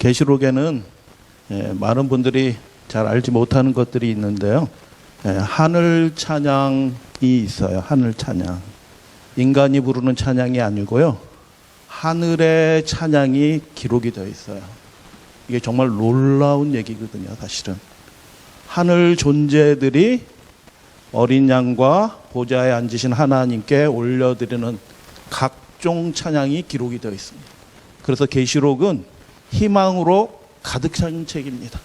계시록에는 많은 분들이 잘 알지 못하는 것들이 있는데요. 하늘 찬양이 있어요. 하늘 찬양. 인간이 부르는 찬양이 아니고요. 하늘의 찬양이 기록이 되어 있어요. 이게 정말 놀라운 얘기거든요, 사실은. 하늘 존재들이 어린 양과 보좌에 앉으신 하나님께 올려드리는 각종 찬양이 기록이 되어 있습니다. 그래서 계시록은 희망으로 가득 찬 책입니다.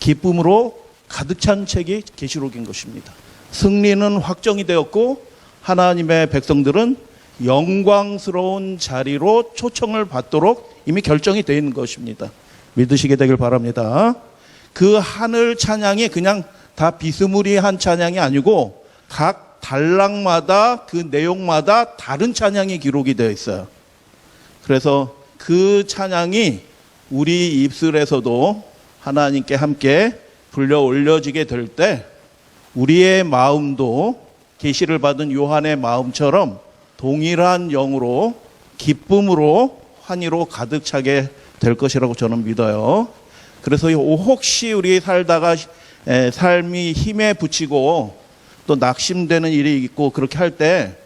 기쁨으로 가득 찬 책이 계시록인 것입니다. 승리는 확정이 되었고 하나님의 백성들은 영광스러운 자리로 초청을 받도록 이미 결정이 되어 있는 것입니다. 믿으시게 되길 바랍니다. 그 하늘 찬양이 그냥 다 비스무리한 찬양이 아니고 각 단락마다 그 내용마다 다른 찬양이 기록이 되어 있어요. 그래서 그 찬양이 우리 입술에서도 하나님께 함께 불려 올려지게 될 때 우리의 마음도 계시를 받은 요한의 마음처럼 동일한 영으로 기쁨으로 환희로 가득 차게 될 것이라고 저는 믿어요. 그래서 혹시 우리 살다가 삶이 힘에 부치고 또 낙심되는 일이 있고 그렇게 할 때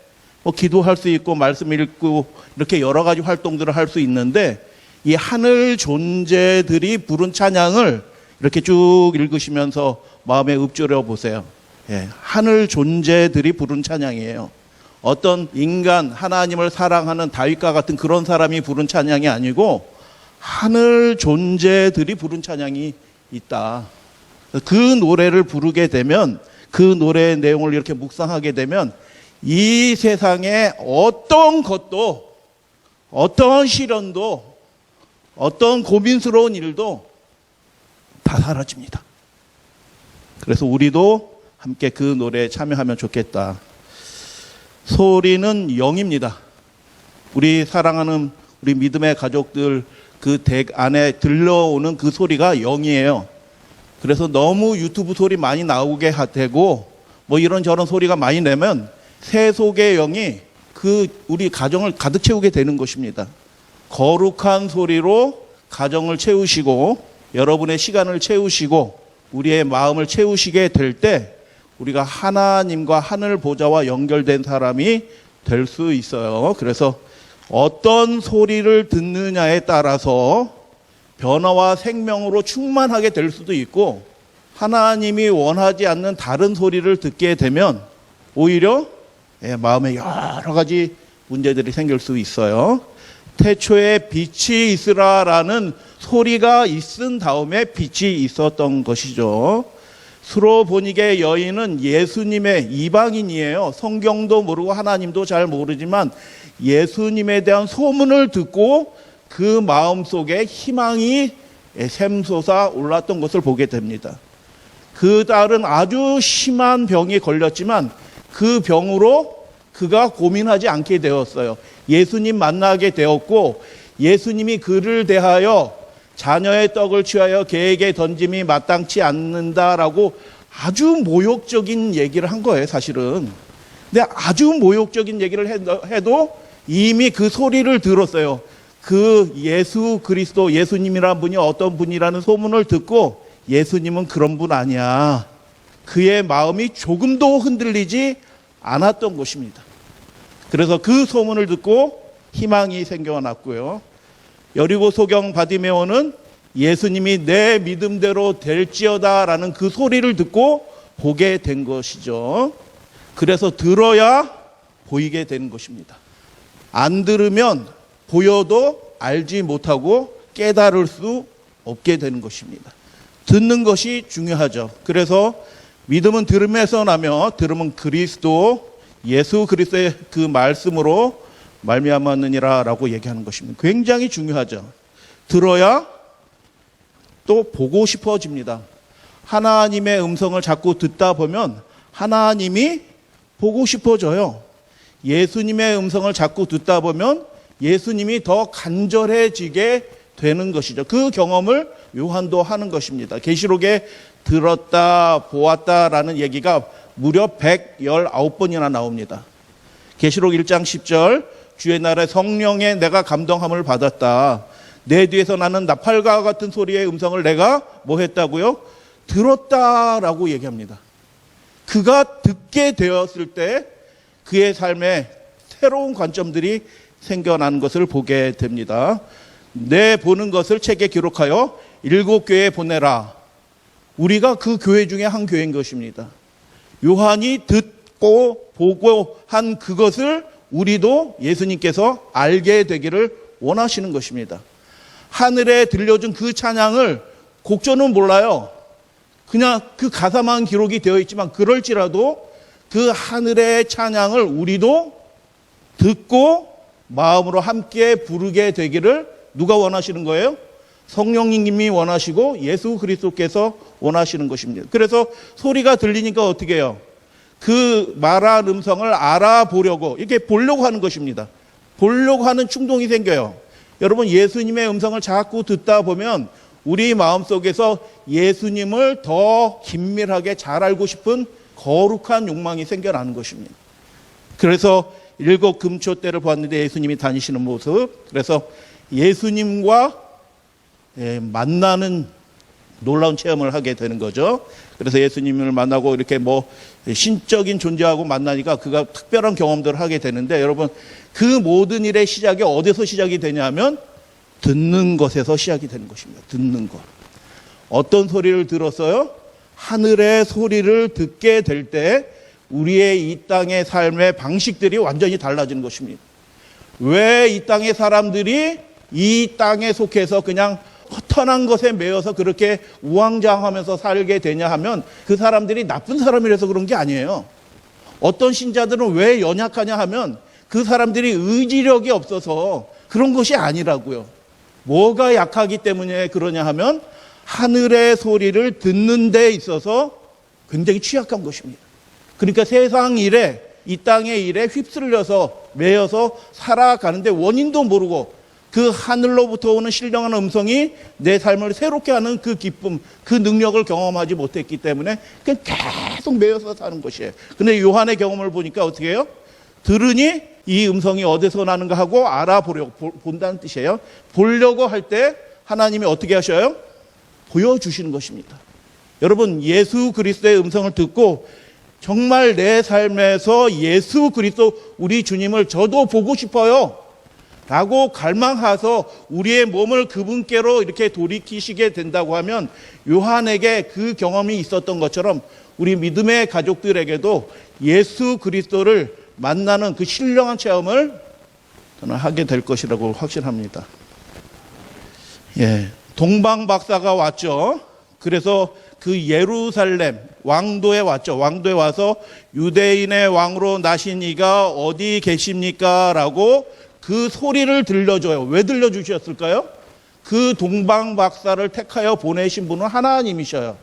기도할 수 있고 말씀 읽고 이렇게 여러 가지 활동들을 할 수 있는데 이 하늘 존재들이 부른 찬양을 이렇게 쭉 읽으시면서 마음에 읊조려 보세요. 하늘 존재들이 부른 찬양이에요. 어떤 인간, 하나님을 사랑하는 다윗과 같은 그런 사람이 부른 찬양이 아니고 하늘 존재들이 부른 찬양이 있다. 그 노래를 부르게 되면 그 노래의 내용을 이렇게 묵상하게 되면 이 세상에 어떤 것도 어떤 시련도 어떤 고민스러운 일도 다 사라집니다. 그래서 우리도 함께 그 노래에 참여하면 좋겠다. 소리는 영입니다. 우리 사랑하는 우리 믿음의 가족들 그 댁 안에 들려오는 그 소리가 영이에요. 그래서 너무 유튜브 소리 많이 나오게 되고 이런저런 소리가 많이 내면 새 속의 영이 그 우리 가정을 가득 채우게 되는 것입니다. 거룩한 소리로 가정을 채우시고 여러분의 시간을 채우시고 우리의 마음을 채우시게 될 때 우리가 하나님과 하늘 보좌와 연결된 사람이 될 수 있어요. 그래서 어떤 소리를 듣느냐에 따라서 변화와 생명으로 충만하게 될 수도 있고 하나님이 원하지 않는 다른 소리를 듣게 되면 오히려 마음에 여러 가지 문제들이 생길 수 있어요. 태초에 빛이 있으라라는 소리가 있은 다음에 빛이 있었던 것이죠. 스로보니게 여인은 예수님의 이방인이에요. 성경도 모르고 하나님도 잘 모르지만 예수님에 대한 소문을 듣고 그 마음속에 희망이 샘솟아 올랐던 것을 보게 됩니다. 그 딸은 아주 심한 병이 걸렸지만 그 병으로 그가 고민하지 않게 되었어요. 예수님 만나게 되었고 예수님이 그를 대하여 자녀의 떡을 취하여 개에게 던짐이 마땅치 않는다라고 아주 모욕적인 얘기를 한 거예요, 사실은. 근데 아주 모욕적인 얘기를 해도 이미 그 소리를 들었어요. 그 예수 그리스도, 예수님이라는 분이 어떤 분이라는 소문을 듣고 예수님은 그런 분 아니야. 그의 마음이 조금도 흔들리지 않았던 것입니다. 그래서 그 소문을 듣고 희망이 생겨났고요. 여리고 소경 바디메오는 예수님이 내 믿음대로 될지어다라는 그 소리를 듣고 보게 된 것이죠. 그래서 들어야 보이게 되는 것입니다. 안 들으면 보여도 알지 못하고 깨달을 수 없게 되는 것입니다. 듣는 것이 중요하죠. 그래서 믿음은 들음에서 나며 들음은 그리스도 예수 그리스도의 그 말씀으로 말미암았느니라라고 얘기하는 것입니다. 굉장히 중요하죠. 들어야 또 보고 싶어집니다. 하나님의 음성을 자꾸 듣다 보면 하나님이 보고 싶어져요. 예수님의 음성을 자꾸 듣다 보면 예수님이 더 간절해지게 되는 것이죠. 그 경험을 요한도 하는 것입니다. 계시록에 들었다, 보았다라는 얘기가 무려 119번이나 나옵니다. 계시록 1장 10절 주의 날에 성령에 내가 감동함을 받았다. 내 뒤에서 나는 나팔과 같은 소리의 음성을 내가 뭐 했다고요? 들었다라고 얘기합니다. 그가 듣게 되었을 때 그의 삶에 새로운 관점들이 생겨나는 것을 보게 됩니다. 내 보는 것을 책에 기록하여 7교회에 보내라. 우리가 그 교회 중에 한 교회인 것입니다. 요한이 듣고 보고 한 그것을 우리도 예수님께서 알게 되기를 원하시는 것입니다. 하늘에 들려준 그 찬양을 곡조는 몰라요. 그냥 그 가사만 기록이 되어 있지만 그럴지라도 그 하늘의 찬양을 우리도 듣고 마음으로 함께 부르게 되기를 누가 원하시는 거예요? 성령님이 원하시고 예수 그리스도께서 원하시는 것입니다. 그래서 소리가 들리니까 어떻게 해요? 그 말한 음성을 알아보려고 이렇게 보려고 하는 것입니다. 보려고 하는 충동이 생겨요. 여러분, 예수님의 음성을 자꾸 듣다 보면 우리 마음속에서 예수님을 더 긴밀하게 잘 알고 싶은 거룩한 욕망이 생겨나는 것입니다. 그래서 7 금초대를 보았는데 예수님이 다니시는 모습, 그래서 예수님과 만나는 놀라운 체험을 하게 되는 거죠. 그래서 예수님을 만나고 이렇게 뭐 신적인 존재하고 만나니까 그가 특별한 경험들을 하게 되는데, 여러분, 그 모든 일의 시작이 어디서 시작이 되냐면 듣는 것에서 시작이 되는 것입니다. 듣는 것. 어떤 소리를 들었어요? 하늘의 소리를 듣게 될 때 우리의 이 땅의 삶의 방식들이 완전히 달라지는 것입니다. 왜 이 땅의 사람들이 이 땅에 속해서 그냥 허탄한 것에 매여서 그렇게 우왕좌왕하면서 살게 되냐 하면 그 사람들이 나쁜 사람이라서 그런 게 아니에요. 어떤 신자들은 왜 연약하냐 하면 그 사람들이 의지력이 없어서 그런 것이 아니라고요. 뭐가 약하기 때문에 그러냐 하면 하늘의 소리를 듣는 데 있어서 굉장히 취약한 것입니다. 그러니까 세상 일에, 이 땅의 일에 휩쓸려서 매여서 살아가는데 원인도 모르고 그 하늘로부터 오는 신령한 음성이 내 삶을 새롭게 하는 그 기쁨, 그 능력을 경험하지 못했기 때문에 그냥 계속 매여서 사는 것이에요. 근데 요한의 경험을 보니까 어떻게 해요? 들으니 이 음성이 어디서 나는가 하고 알아보려고, 본다는 뜻이에요. 보려고 할 때 하나님이 어떻게 하셔요? 보여주시는 것입니다. 여러분, 예수 그리스도의 음성을 듣고 정말 내 삶에서 예수 그리스도 우리 주님을 저도 보고 싶어요 라고 갈망해서 우리의 몸을 그분께로 이렇게 돌이키시게 된다고 하면 요한에게 그 경험이 있었던 것처럼 우리 믿음의 가족들에게도 예수 그리스도를 만나는 그 신령한 체험을 저는 하게 될 것이라고 확신합니다. 동방 박사가 왔죠. 그래서 그 예루살렘 왕도에 왔죠. 왕도에 와서 유대인의 왕으로 나신 이가 어디 계십니까? 라고 그 소리를 들려줘요. 왜 들려주셨을까요? 그 동방 박사를 택하여 보내신 분은 하나님이셔요.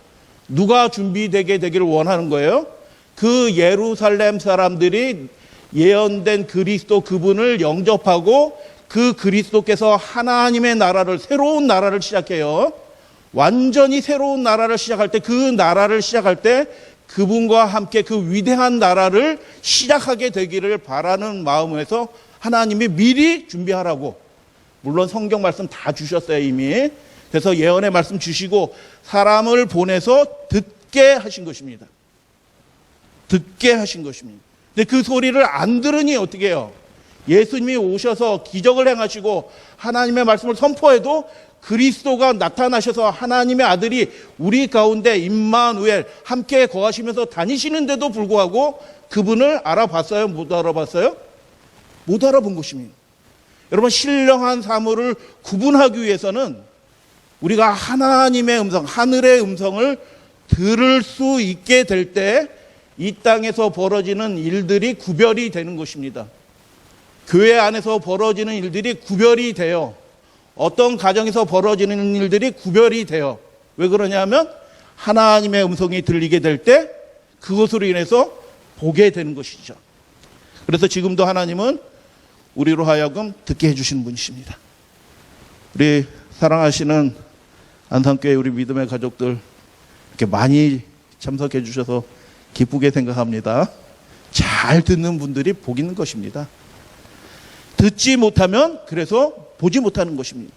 누가 준비되게 되기를 원하는 거예요? 그 예루살렘 사람들이 예언된 그리스도 그분을 영접하고 그 그리스도께서 하나님의 나라를, 새로운 나라를 시작해요. 완전히 새로운 나라를 시작할 때, 그 나라를 시작할 때 그분과 함께 그 위대한 나라를 시작하게 되기를 바라는 마음에서 하나님이 미리 준비하라고, 물론 성경 말씀 다 주셨어요 이미. 그래서 예언의 말씀 주시고 사람을 보내서 듣게 하신 것입니다. 듣게 하신 것입니다. 근데 그 소리를 안 들으니 어떻게 해요? 예수님이 오셔서 기적을 행하시고 하나님의 말씀을 선포해도 그리스도가 나타나셔서 하나님의 아들이 우리 가운데 임마누엘 함께 거하시면서 다니시는데도 불구하고 그분을 알아봤어요? 못 알아봤어요? 못 알아본 것입니다. 여러분, 신령한 사물을 구분하기 위해서는 우리가 하나님의 음성, 하늘의 음성을 들을 수 있게 될 때 이 땅에서 벌어지는 일들이 구별이 되는 것입니다. 교회 안에서 벌어지는 일들이 구별이 돼요. 어떤 가정에서 벌어지는 일들이 구별이 돼요. 왜 그러냐면 하나님의 음성이 들리게 될 때 그것으로 인해서 보게 되는 것이죠. 그래서 지금도 하나님은 우리로 하여금 듣게 해주시는 분이십니다. 우리 사랑하시는 안산교회 우리 믿음의 가족들 이렇게 많이 참석해 주셔서 기쁘게 생각합니다. 잘 듣는 분들이 복 있는 것입니다. 듣지 못하면 그래서 보지 못하는 것입니다.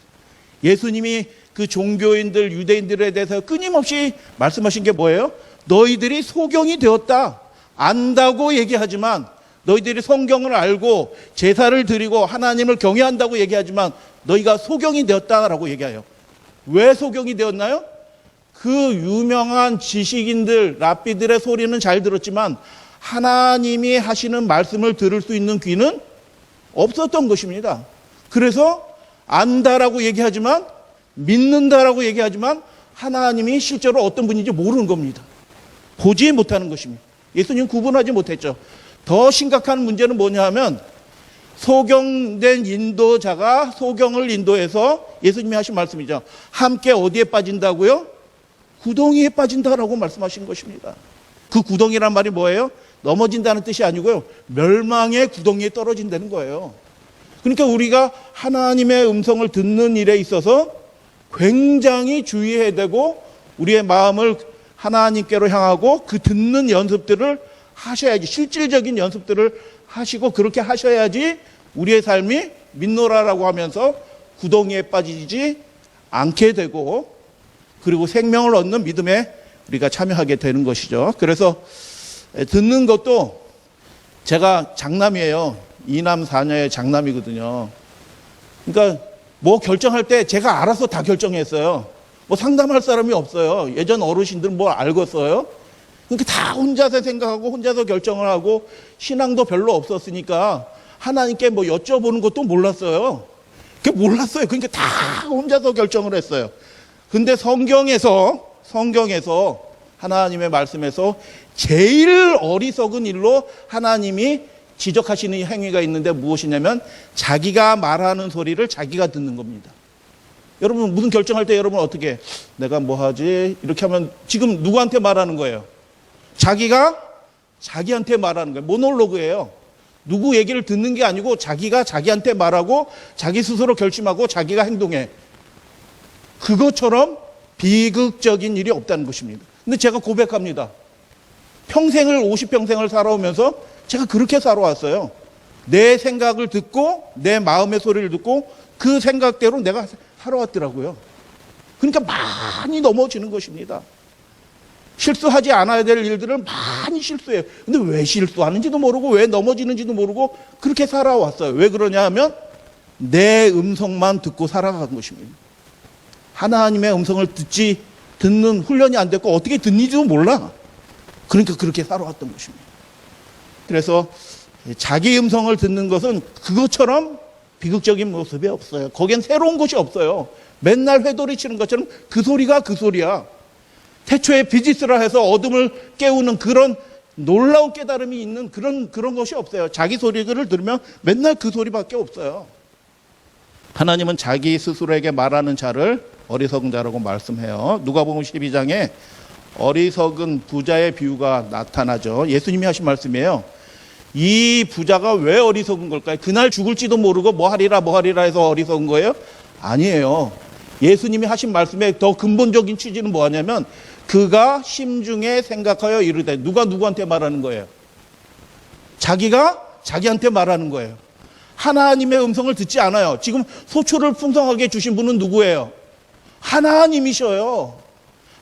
예수님이 그 종교인들, 유대인들에 대해서 끊임없이 말씀하신 게 뭐예요? 너희들이 소경이 되었다. 안다고 얘기하지만, 너희들이 성경을 알고 제사를 드리고 하나님을 경외한다고 얘기하지만 너희가 소경이 되었다라고 얘기해요. 왜 소경이 되었나요? 그 유명한 지식인들, 랍비들의 소리는 잘 들었지만 하나님이 하시는 말씀을 들을 수 있는 귀는 없었던 것입니다. 그래서 안다라고 얘기하지만, 믿는다라고 얘기하지만 하나님이 실제로 어떤 분인지 모르는 겁니다. 보지 못하는 것입니다. 예수님 구분하지 못했죠. 더 심각한 문제는 뭐냐 하면, 소경된 인도자가 소경을 인도해서 예수님이 하신 말씀이죠. 함께 어디에 빠진다고요? 구덩이에 빠진다라고 말씀하신 것입니다. 그 구덩이란 말이 뭐예요? 넘어진다는 뜻이 아니고요, 멸망의 구덩이에 떨어진다는 거예요. 그러니까 우리가 하나님의 음성을 듣는 일에 있어서 굉장히 주의해야 되고, 우리의 마음을 하나님께로 향하고 그 듣는 연습들을 하셔야지, 실질적인 연습들을 하시고 그렇게 하셔야지 우리의 삶이 믿노라라고 하면서 구덩이에 빠지지 않게 되고, 그리고 생명을 얻는 믿음에 우리가 참여하게 되는 것이죠. 그래서 듣는 것도, 제가 장남이에요. 2남 4녀의 장남이거든요. 그러니까 뭐 결정할 때 제가 알아서 다 결정했어요. 뭐 상담할 사람이 없어요. 예전 어르신들은 뭘 알겠어요? 그러니까 다 혼자서 생각하고 혼자서 결정을 하고, 신앙도 별로 없었으니까 하나님께 뭐 여쭤보는 것도 몰랐어요. 그게 몰랐어요. 그러니까 다 혼자서 결정을 했어요. 근데 성경에서 하나님의 말씀에서 제일 어리석은 일로 하나님이 지적하시는 행위가 있는데 무엇이냐면, 자기가 말하는 소리를 자기가 듣는 겁니다. 여러분 무슨 결정할 때 여러분 어떻게 해? 내가 뭐 하지? 이렇게 하면 지금 누구한테 말하는 거예요? 자기가 자기한테 말하는 거예요. 모놀로그예요. 누구 얘기를 듣는 게 아니고 자기가 자기한테 말하고 자기 스스로 결심하고 자기가 행동해. 그것처럼 비극적인 일이 없다는 것입니다. 근데 제가 고백합니다. 평생을 50평생을 살아오면서 제가 그렇게 살아왔어요. 내 생각을 듣고 내 마음의 소리를 듣고 그 생각대로 내가 살아왔더라고요. 그러니까 많이 넘어지는 것입니다. 실수하지 않아야 될 일들을 많이 실수해요. 근데 왜 실수하는지도 모르고 왜 넘어지는지도 모르고 그렇게 살아왔어요. 왜 그러냐 하면 내 음성만 듣고 살아간 것입니다. 하나님의 음성을 듣는 훈련이 안 됐고 어떻게 듣는지도 몰라. 그러니까 그렇게 살아왔던 것입니다. 그래서 자기 음성을 듣는 것은 그것처럼 비극적인 모습이 없어요. 거기엔 새로운 것이 없어요. 맨날 회돌이 치는 것처럼 그 소리가 그 소리야. 태초에 비지스라 해서 어둠을 깨우는 그런 놀라운 깨달음이 있는 그런 것이 없어요. 자기 소리를 들으면 맨날 그 소리밖에 없어요. 하나님은 자기 스스로에게 말하는 자를 어리석은 자라고 말씀해요. 누가복음 12장에 어리석은 부자의 비유가 나타나죠. 예수님이 하신 말씀이에요. 이 부자가 왜 어리석은 걸까요? 그날 죽을지도 모르고 뭐 하리라 해서 어리석은 거예요? 아니에요. 예수님이 하신 말씀의 더 근본적인 취지는 뭐냐면, 그가 심중에 생각하여 이르되, 누가 누구한테 말하는 거예요? 자기가 자기한테 말하는 거예요. 하나님의 음성을 듣지 않아요. 지금 소초를 풍성하게 주신 분은 누구예요? 하나님이셔요.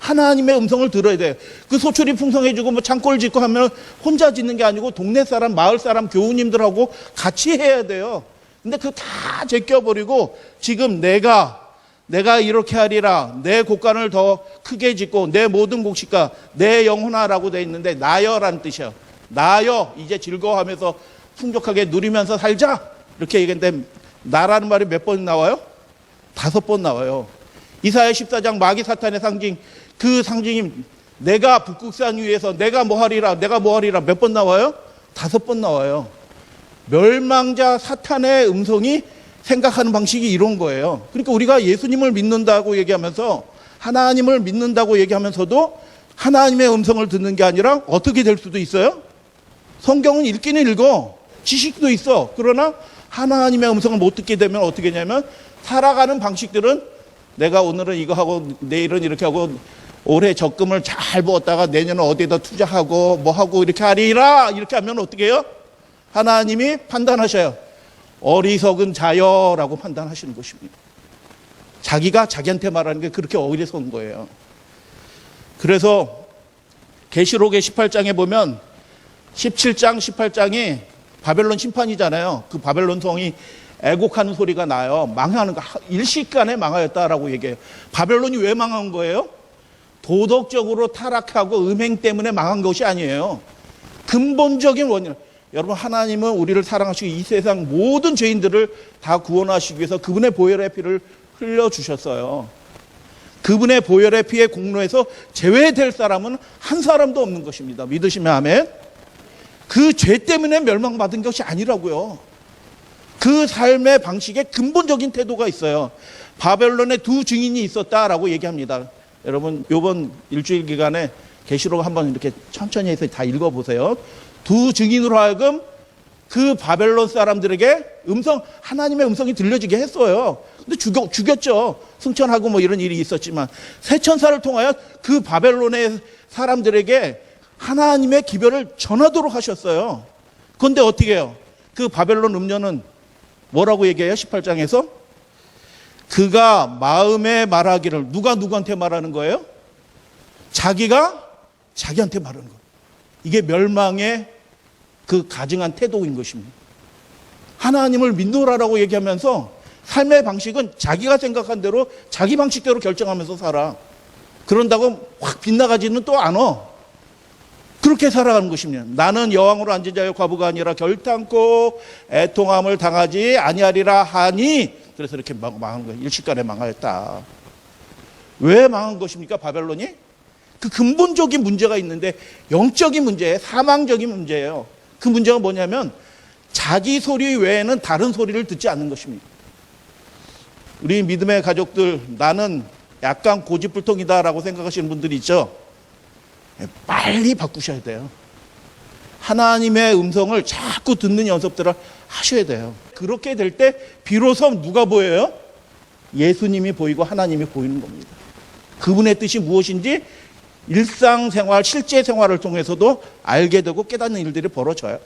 하나님의 음성을 들어야 돼요. 그 소출이 풍성해지고 뭐 창고를 짓고 하면 혼자 짓는 게 아니고 동네 사람, 마을 사람, 교우님들하고 같이 해야 돼요. 근데 그거 다 제껴버리고 지금 내가 이렇게 하리라, 내 곳간을 더 크게 짓고 내 모든 곡식과 내 영혼아라고 돼 있는데, 나여라는 뜻이에요. 나여, 이제 즐거워하면서 풍족하게 누리면서 살자, 이렇게 얘기했는데 나라는 말이 몇 번 나와요? 5번 나와요. 이사야 14장 마귀 사탄의 상징, 그 상징이 내가 북극산 위에서 내가 뭐 하리라 몇 번 나와요? 5번 나와요. 멸망자 사탄의 음성이 생각하는 방식이 이런 거예요. 그러니까 우리가 예수님을 믿는다고 얘기하면서, 하나님을 믿는다고 얘기하면서도 하나님의 음성을 듣는 게 아니라 어떻게 될 수도 있어요? 성경은 읽기는 읽어, 지식도 있어. 그러나 하나님의 음성을 못 듣게 되면 어떻게 되냐면, 살아가는 방식들은 내가 오늘은 이거 하고 내일은 이렇게 하고 올해 적금을 잘 부었다가 내년은 어디에다 투자하고 뭐 하고 이렇게 하리라, 이렇게 하면 어떻게 해요? 하나님이 판단하셔요. 어리석은 자여라고 판단하시는 것입니다. 자기가 자기한테 말하는 게 그렇게 어리석은 거예요. 그래서 계시록의 18장에 보면 17장, 18장이 바벨론 심판이잖아요. 그 바벨론 성이 애곡하는 소리가 나요. 망하는 거, 일시간에 망하였다라고 얘기해요. 바벨론이 왜 망한 거예요? 도덕적으로 타락하고 음행 때문에 망한 것이 아니에요. 근본적인 원인. 여러분, 하나님은 우리를 사랑하시고 이 세상 모든 죄인들을 다 구원하시기 위해서 그분의 보혈의 피를 흘려주셨어요. 그분의 보혈의 피의 공로에서 제외될 사람은 한 사람도 없는 것입니다. 믿으시면 아멘. 그 죄 때문에 멸망받은 것이 아니라고요. 그 삶의 방식에 근본적인 태도가 있어요. 바벨론에 두 증인이 있었다라고 얘기합니다. 여러분, 이번 일주일 기간에 계시록 한번 이렇게 천천히 해서 다 읽어보세요. 두 증인으로 하여금 그 바벨론 사람들에게 하나님의 음성이 들려지게 했어요. 근데 죽였죠. 승천하고 뭐 이런 일이 있었지만, 새 천사를 통하여 그 바벨론의 사람들에게 하나님의 기별을 전하도록 하셨어요. 그런데 어떻게 해요? 그 바벨론 음녀는 뭐라고 얘기해요? 18장에서 그가 마음에 말하기를, 누가 누구한테 말하는 거예요? 자기가 자기한테 말하는 거예요. 이게 멸망의 그 가증한 태도인 것입니다. 하나님을 믿노라라고 얘기하면서 삶의 방식은 자기가 생각한 대로 자기 방식대로 결정하면서 살아. 그런다고 확 빗나가지는 또 않아. 그렇게 살아가는 것입니다. 나는 여왕으로 앉은 자의 과부가 아니라 결탄코 애통함을 당하지 아니하리라 하니, 그래서 이렇게 망한 거예요. 일시간에 망하였다. 왜 망한 것입니까? 바벨론이? 그 근본적인 문제가 있는데, 영적인 문제예요. 사망적인 문제예요. 그 문제가 뭐냐면 자기 소리 외에는 다른 소리를 듣지 않는 것입니다. 우리 믿음의 가족들, 나는 약간 고집불통이다라고 생각하시는 분들이 있죠. 빨리 바꾸셔야 돼요. 하나님의 음성을 자꾸 듣는 연습들을 하셔야 돼요. 그렇게 될 때 비로소 누가 보여요? 예수님이 보이고 하나님이 보이는 겁니다. 그분의 뜻이 무엇인지 일상생활, 실제 생활을 통해서도 알게 되고 깨닫는 일들이 벌어져요.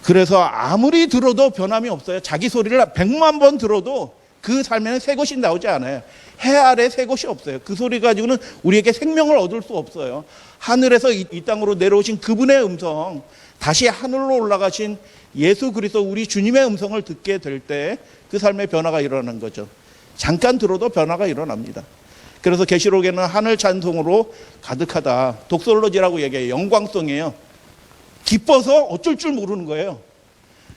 그래서 아무리 들어도 변함이 없어요. 자기 소리를 100만 번 들어도 그 삶에는 새 것이 나오지 않아요. 해 아래 새 것이 없어요. 그 소리 가지고는 우리에게 생명을 얻을 수 없어요. 하늘에서 이 땅으로 내려오신 그분의 음성, 다시 하늘로 올라가신 예수 그리스도 우리 주님의 음성을 듣게 될 때 그 삶의 변화가 일어나는 거죠. 잠깐 들어도 변화가 일어납니다. 그래서 계시록에는 하늘 찬송으로 가득하다. 독솔로지라고 얘기해요. 영광송이에요. 기뻐서 어쩔 줄 모르는 거예요.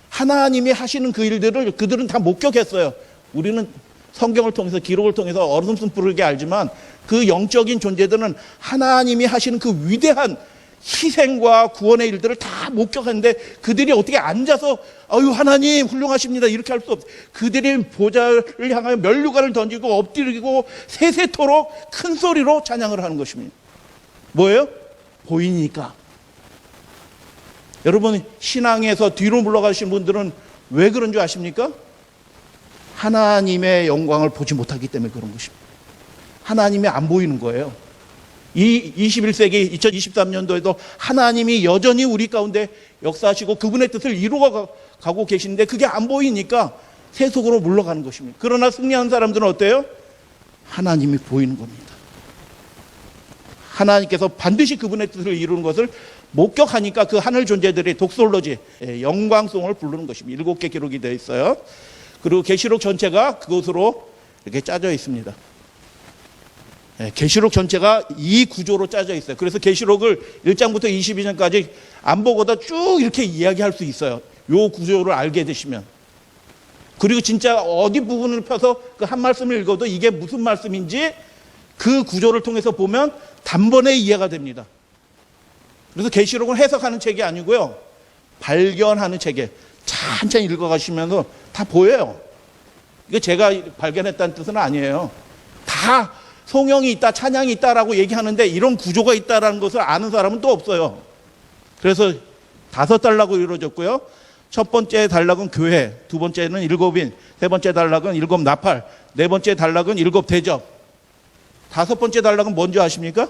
하나님이 하시는 그 일들을 그들은 다 목격했어요. 우리는 성경을 통해서, 기록을 통해서 얼음숨 부르게 알지만 그 영적인 존재들은 하나님이 하시는 그 위대한 희생과 구원의 일들을 다 목격하는데, 그들이 어떻게 앉아서 아유 하나님 훌륭하십니다 이렇게 할 수 없어요. 그들이 보좌를 향하여 면류관을 던지고 엎드리고 세세토록 큰 소리로 찬양을 하는 것입니다. 뭐예요? 보이니까. 여러분, 신앙에서 뒤로 물러가신 분들은 왜 그런 줄 아십니까? 하나님의 영광을 보지 못하기 때문에 그런 것입니다. 하나님이 안 보이는 거예요. 이 21세기 2023년도에도 하나님이 여전히 우리 가운데 역사하시고 그분의 뜻을 이루어가고 계시는데 그게 안 보이니까 세속으로 물러가는 것입니다. 그러나 승리한 사람들은 어때요? 하나님이 보이는 겁니다. 하나님께서 반드시 그분의 뜻을 이루는 것을 목격하니까 그 하늘 존재들이 독솔로지, 영광송을 부르는 것입니다. 7개 기록이 되어 있어요. 그리고 계시록 전체가 그것으로 이렇게 짜져 있습니다. 계시록 전체가 이 구조로 짜져 있어요. 그래서 계시록을 1장부터 22장까지 안 보고도 쭉 이렇게 이야기할 수 있어요. 요 구조를 알게 되시면. 그리고 진짜 어디 부분을 펴서 그 한 말씀을 읽어도 이게 무슨 말씀인지 그 구조를 통해서 보면 단번에 이해가 됩니다. 그래서 계시록은 해석하는 책이 아니고요, 발견하는 책에 천천히 읽어가시면서 다 보여요. 이거 제가 발견했다는 뜻은 아니에요. 다 송영이 있다, 찬양이 있다라고 얘기하는데 이런 구조가 있다라는 것을 아는 사람은 또 없어요. 그래서 5단락으로 이루어졌고요. 첫 번째 단락은 교회, 두 번째는 7인, 세 번째 단락은 7 나팔, 네 번째 단락은 7 대접, 5번째 단락은 뭔지 아십니까?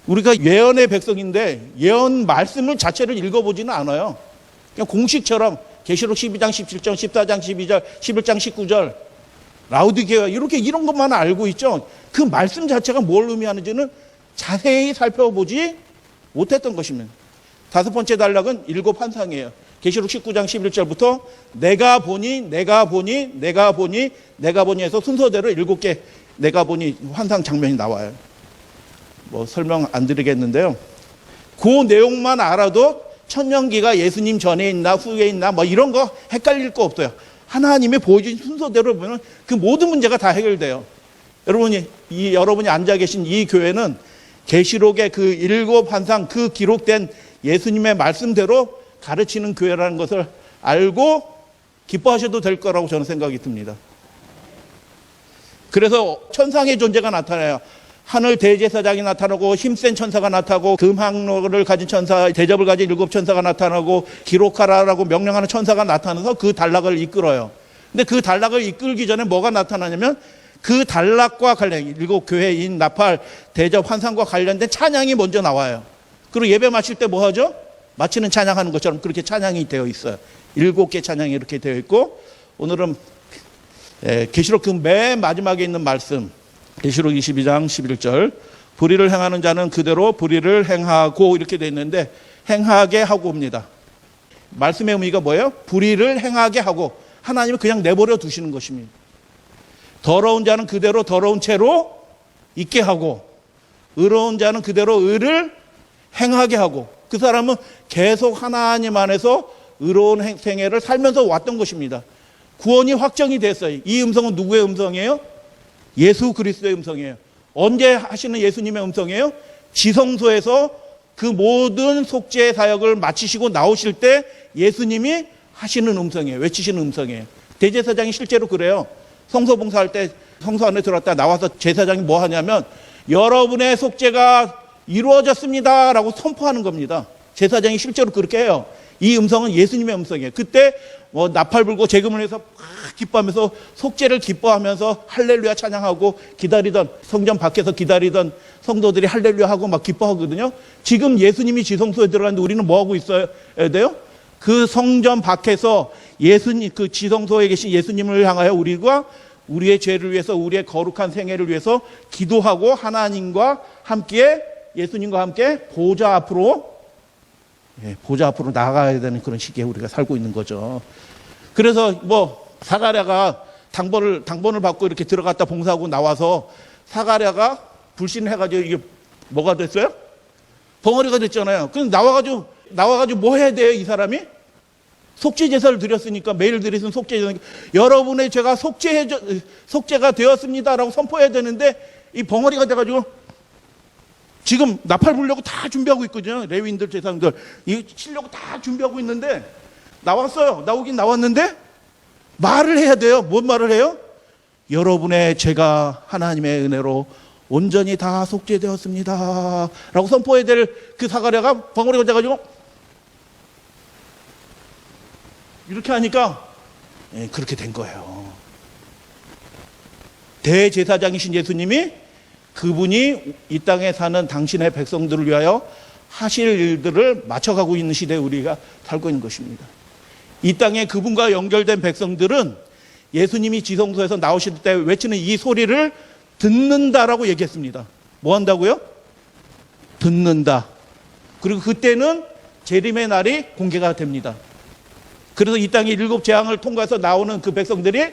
우리가 예언의 백성인데 예언 말씀을 자체를 읽어보지는 않아요. 그냥 공식처럼 계시록 12장 17절, 14장 12절, 11장 19절 라우디게아 이렇게 이런 것만 알고 있죠. 그 말씀 자체가 뭘 의미하는지는 자세히 살펴보지 못했던 것입니다. 다섯 번째 단락은 일곱 환상이에요. 계시록 19장 11절부터 내가 보니 해서 순서대로 일곱 개 내가 보니 환상 장면이 나와요. 뭐 설명 안 드리겠는데요. 그 내용만 알아도 천년기가 예수님 전에 있나 후에 있나 뭐 이런 거 헷갈릴 거 없어요. 하나님이 보여준 순서대로 보면 그 모든 문제가 다 해결돼요. 여러분이 앉아 계신 이 교회는 계시록의 그 일곱 환상 그 기록된 예수님의 말씀대로 가르치는 교회라는 것을 알고 기뻐하셔도 될 거라고 저는 생각이 듭니다. 그래서 천상의 존재가 나타나요. 하늘 대제사장이 나타나고 힘센 천사가 나타나고 금항로를 가진 천사, 대접을 가진 일곱 천사가 나타나고 기록하라라고 명령하는 천사가 나타나서 그 단락을 이끌어요. 근데 그 단락을 이끌기 전에 뭐가 나타나냐면 그 단락과 관련 일곱 교회인 나팔 대접 환상과 관련된 찬양이 먼저 나와요. 그리고 예배 마칠 때 뭐 하죠? 마치는 찬양하는 것처럼 그렇게 찬양이 되어 있어요. 일곱 개 찬양이 이렇게 되어 있고 오늘은 계시록 그 맨 마지막에 있는 말씀 계시록 22장 11절 불의를 행하는 자는 그대로 불의를 행하고 이렇게 되어 있는데 행하게 하고 옵니다. 말씀의 의미가 뭐예요? 불의를 행하게 하고 하나님은 그냥 내버려 두시는 것입니다. 더러운 자는 그대로 더러운 채로 있게 하고 의로운 자는 그대로 의를 행하게 하고 그 사람은 계속 하나님 안에서 의로운 생애를 살면서 왔던 것입니다. 구원이 확정이 됐어요. 이 음성은 누구의 음성이에요? 예수 그리스도의 음성이에요. 언제 하시는 예수님의 음성이에요? 지성소에서 그 모든 속죄 사역을 마치시고 나오실 때 예수님이 하시는 음성이에요. 외치시는 음성이에요. 대제사장이 실제로 그래요. 성소 봉사할 때 성소 안에 들어왔다 나와서 제사장이 뭐 하냐면 여러분의 속죄가 이루어졌습니다 라고 선포하는 겁니다. 제사장이 실제로 그렇게 해요. 이 음성은 예수님의 음성이에요. 그때 나팔 불고 재금을 해서 막 기뻐하면서 속죄를 기뻐하면서 할렐루야 찬양하고 기다리던 성전 밖에서 기다리던 성도들이 할렐루야 하고 막 기뻐하거든요. 지금 예수님이 지성소에 들어갔는데 우리는 뭐 하고 있어야 돼요? 그 성전 밖에서 예수님 그 지성소에 계신 예수님을 향하여 우리가 우리의 죄를 위해서 우리의 거룩한 생애를 위해서 기도하고 하나님과 함께 예수님과 함께 보좌 앞으로 나아가야 되는 그런 시기에 우리가 살고 있는 거죠. 그래서 뭐 사가랴가 당번을 받고 이렇게 들어갔다 봉사하고 나와서 사가랴가 불신을 해가지고 이게 뭐가 됐어요? 벙어리가 됐잖아요. 그럼 나와가지고 뭐 해야 돼요, 이 사람이? 속죄 제사를 드렸으니까 매일 드리는 속죄 제사 여러분의 죄가 속죄가 되었습니다라고 선포해야 되는데 이 벙어리가 돼가지고 지금 나팔 불려고 다 준비하고 있거든요. 레위인들 제사장들 이거 치려고 다 준비하고 있는데 나오긴 나왔는데 말을 해야 돼요. 뭔 말을 해요? 여러분의 죄가 하나님의 은혜로 온전히 다 속죄되었습니다 라고 선포해야 될 그 사가랴가 벙어리가 돼가지고 이렇게 하니까 그렇게 된 거예요. 대제사장이신 예수님이 그분이 이 땅에 사는 당신의 백성들을 위하여 하실 일들을 맞춰가고 있는 시대에 우리가 살고 있는 것입니다. 이 땅에 그분과 연결된 백성들은 예수님이 지성소에서 나오실 때 외치는 이 소리를 듣는다라고 얘기했습니다. 뭐 한다고요? 듣는다. 그리고 그때는 재림의 날이 공개가 됩니다. 그래서 이 땅에 일곱 재앙을 통과해서 나오는 그 백성들이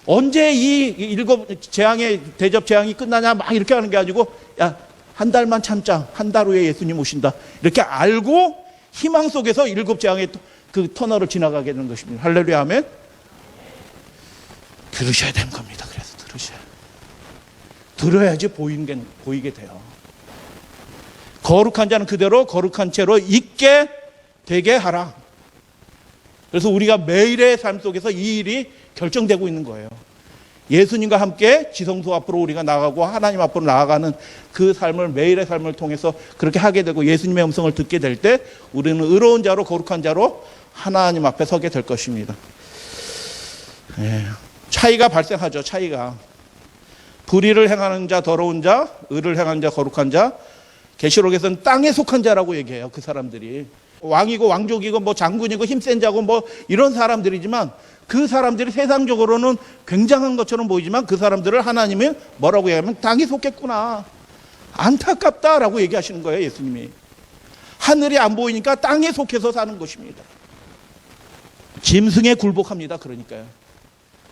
언제 이 일곱 재앙의 대접 재앙이 끝나냐 막 이렇게 하는 게 아니고 야, 한 달만 참자. 한 달 후에 예수님 오신다. 이렇게 알고 희망 속에서 일곱 재앙의 그 터널을 지나가게 되는 것입니다. 할렐루야 아멘. 들으셔야 되는 겁니다. 그래서 들어야지 보이게 돼요. 거룩한 자는 그대로 거룩한 채로 있게 되게 하라. 그래서 우리가 매일의 삶 속에서 이 일이 결정되고 있는 거예요. 예수님과 함께 지성소 앞으로 우리가 나가고 하나님 앞으로 나아가는 그 삶을 매일의 삶을 통해서 그렇게 하게 되고 예수님의 음성을 듣게 될 때 우리는 의로운 자로 거룩한 자로 하나님 앞에 서게 될 것입니다. 차이가 발생하죠. 차이가. 불의를 행하는 자, 더러운 자, 의를 행하는 자, 거룩한 자. 계시록에서는 땅에 속한 자라고 얘기해요. 그 사람들이. 왕이고 왕족이고 뭐 장군이고 힘센 자고 뭐 이런 사람들이지만 그 사람들이 세상적으로는 굉장한 것처럼 보이지만 그 사람들을 하나님은 뭐라고 얘기하면 땅에 속했구나. 안타깝다라고 얘기하시는 거예요, 예수님이. 하늘이 안 보이니까 땅에 속해서 사는 것입니다. 짐승에 굴복합니다. 그러니까요.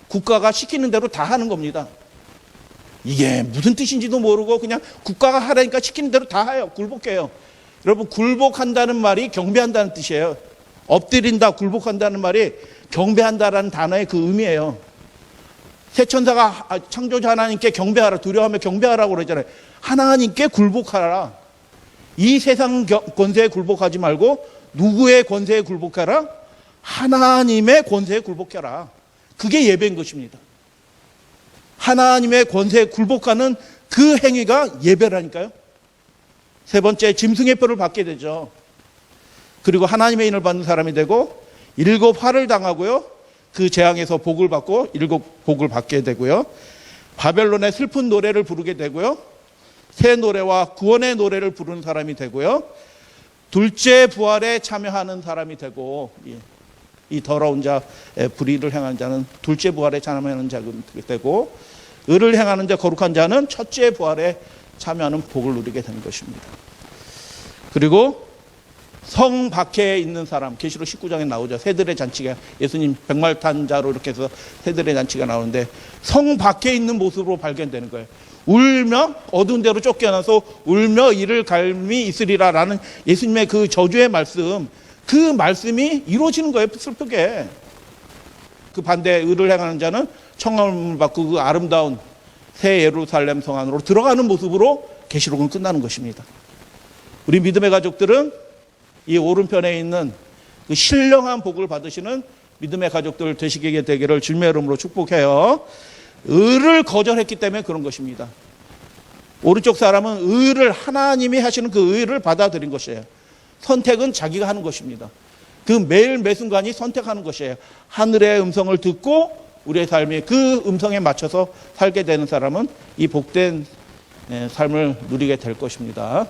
국가가 시키는 대로 다 하는 겁니다. 이게 무슨 뜻인지도 모르고 그냥 국가가 하라니까 시키는 대로 다 해요. 굴복해요. 여러분, 굴복한다는 말이 경배한다는 뜻이에요. 엎드린다, 굴복한다는 말이 경배한다라는 단어의 그 의미예요. 새 천사가 창조자 하나님께 경배하라, 두려워하며 경배하라고 그러잖아요. 하나님께 굴복하라. 이 세상 권세에 굴복하지 말고 누구의 권세에 굴복하라? 하나님의 권세에 굴복해라. 그게 예배인 것입니다. 하나님의 권세에 굴복하는 그 행위가 예배라니까요. 세 번째, 짐승의 표를 받게 되죠. 그리고 하나님의 인을 받는 사람이 되고 7 화를 당하고요. 그 재앙에서 복을 받고 7 복을 받게 되고요. 바벨론의 슬픈 노래를 부르게 되고요. 새 노래와 구원의 노래를 부르는 사람이 되고요. 둘째 부활에 참여하는 사람이 되고, 이 더러운 자, 불의를 행하는 자는 둘째 부활에 참여하는 자가 되고, 의를 행하는 자, 거룩한 자는 첫째 부활에 참여하는 복을 누리게 되는 것입니다. 그리고 성 밖에 있는 사람, 계시록 19장에 나오죠. 새들의 잔치가, 예수님 백말탄자로 이렇게 해서 새들의 잔치가 나오는데 성 밖에 있는 모습으로 발견되는 거예요. 울며 어두운 데로 쫓겨나서 울며 이를 갈미 있으리라 라는 예수님의 그 저주의 말씀, 그 말씀이 이루어지는 거예요. 슬프게. 그 반대 의를 행하는 자는 청함을 받고 그 아름다운 새 예루살렘 성 안으로 들어가는 모습으로 계시록은 끝나는 것입니다. 우리 믿음의 가족들은 이 오른편에 있는 그 신령한 복을 받으시는 믿음의 가족들 되시게 되기를 주님의 이름으로 축복해요. 의를 거절했기 때문에 그런 것입니다. 오른쪽 사람은 의를, 하나님이 하시는 그 의를 받아들인 것이에요. 선택은 자기가 하는 것입니다. 그 매일 매순간이 선택하는 것이에요. 하늘의 음성을 듣고 우리의 삶이 그 음성에 맞춰서 살게 되는 사람은 이 복된 삶을 누리게 될 것입니다.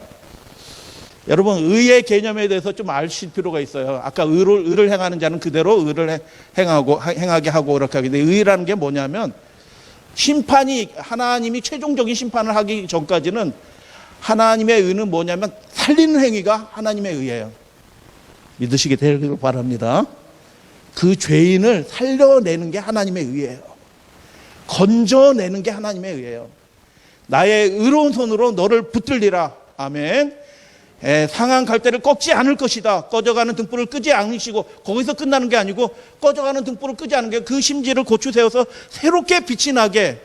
여러분, 의의 개념에 대해서 좀 아실 필요가 있어요. 아까 의를 행하는 자는 그대로 의를 행하게 하고 그렇게 하게 되는데, 의라는 게 뭐냐면 심판이, 하나님이 최종적인 심판을 하기 전까지는 하나님의 의는 뭐냐면 살리는 행위가 하나님의 의예요. 믿으시게 되기를 바랍니다. 그 죄인을 살려내는 게 하나님의 의예요. 건져내는 게 하나님의 의예요. 나의 의로운 손으로 너를 붙들리라. 아멘. 상한 갈대를 꺾지 않을 것이다. 꺼져가는 등불을 끄지 않으시고, 거기서 끝나는 게 아니고 꺼져가는 등불을 끄지 않은 게 그 심지를 고추 세워서 새롭게 빛이 나게,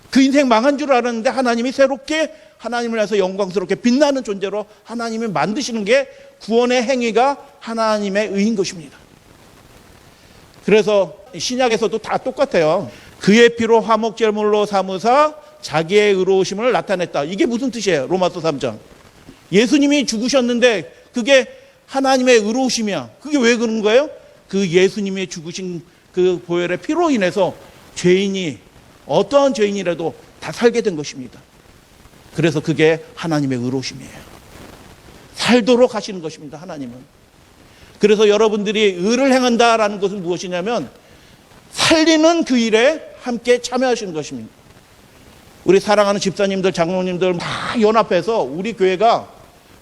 그 인생 망한 줄 알았는데 하나님이 새롭게 하나님을 위해서 영광스럽게 빛나는 존재로 하나님이 만드시는 게 구원의 행위가 하나님의 의인 것입니다. 그래서 신약에서도 다 똑같아요. 그의 피로 화목제물로 삼으사 자기의 의로우심을 나타냈다. 이게 무슨 뜻이에요? 로마서 3장. 예수님이 죽으셨는데 그게 하나님의 의로우심이야. 그게 왜 그런 거예요? 그 예수님의 죽으신 그 보혈의 피로 인해서 죄인이, 어떠한 죄인이라도 다 살게 된 것입니다. 그래서 그게 하나님의 의로우심이에요. 살도록 하시는 것입니다, 하나님은. 그래서 여러분들이 의를 행한다라는 것은 무엇이냐면 살리는 그 일에 함께 참여하시는 것입니다. 우리 사랑하는 집사님들, 장로님들 다 연합해서 우리 교회가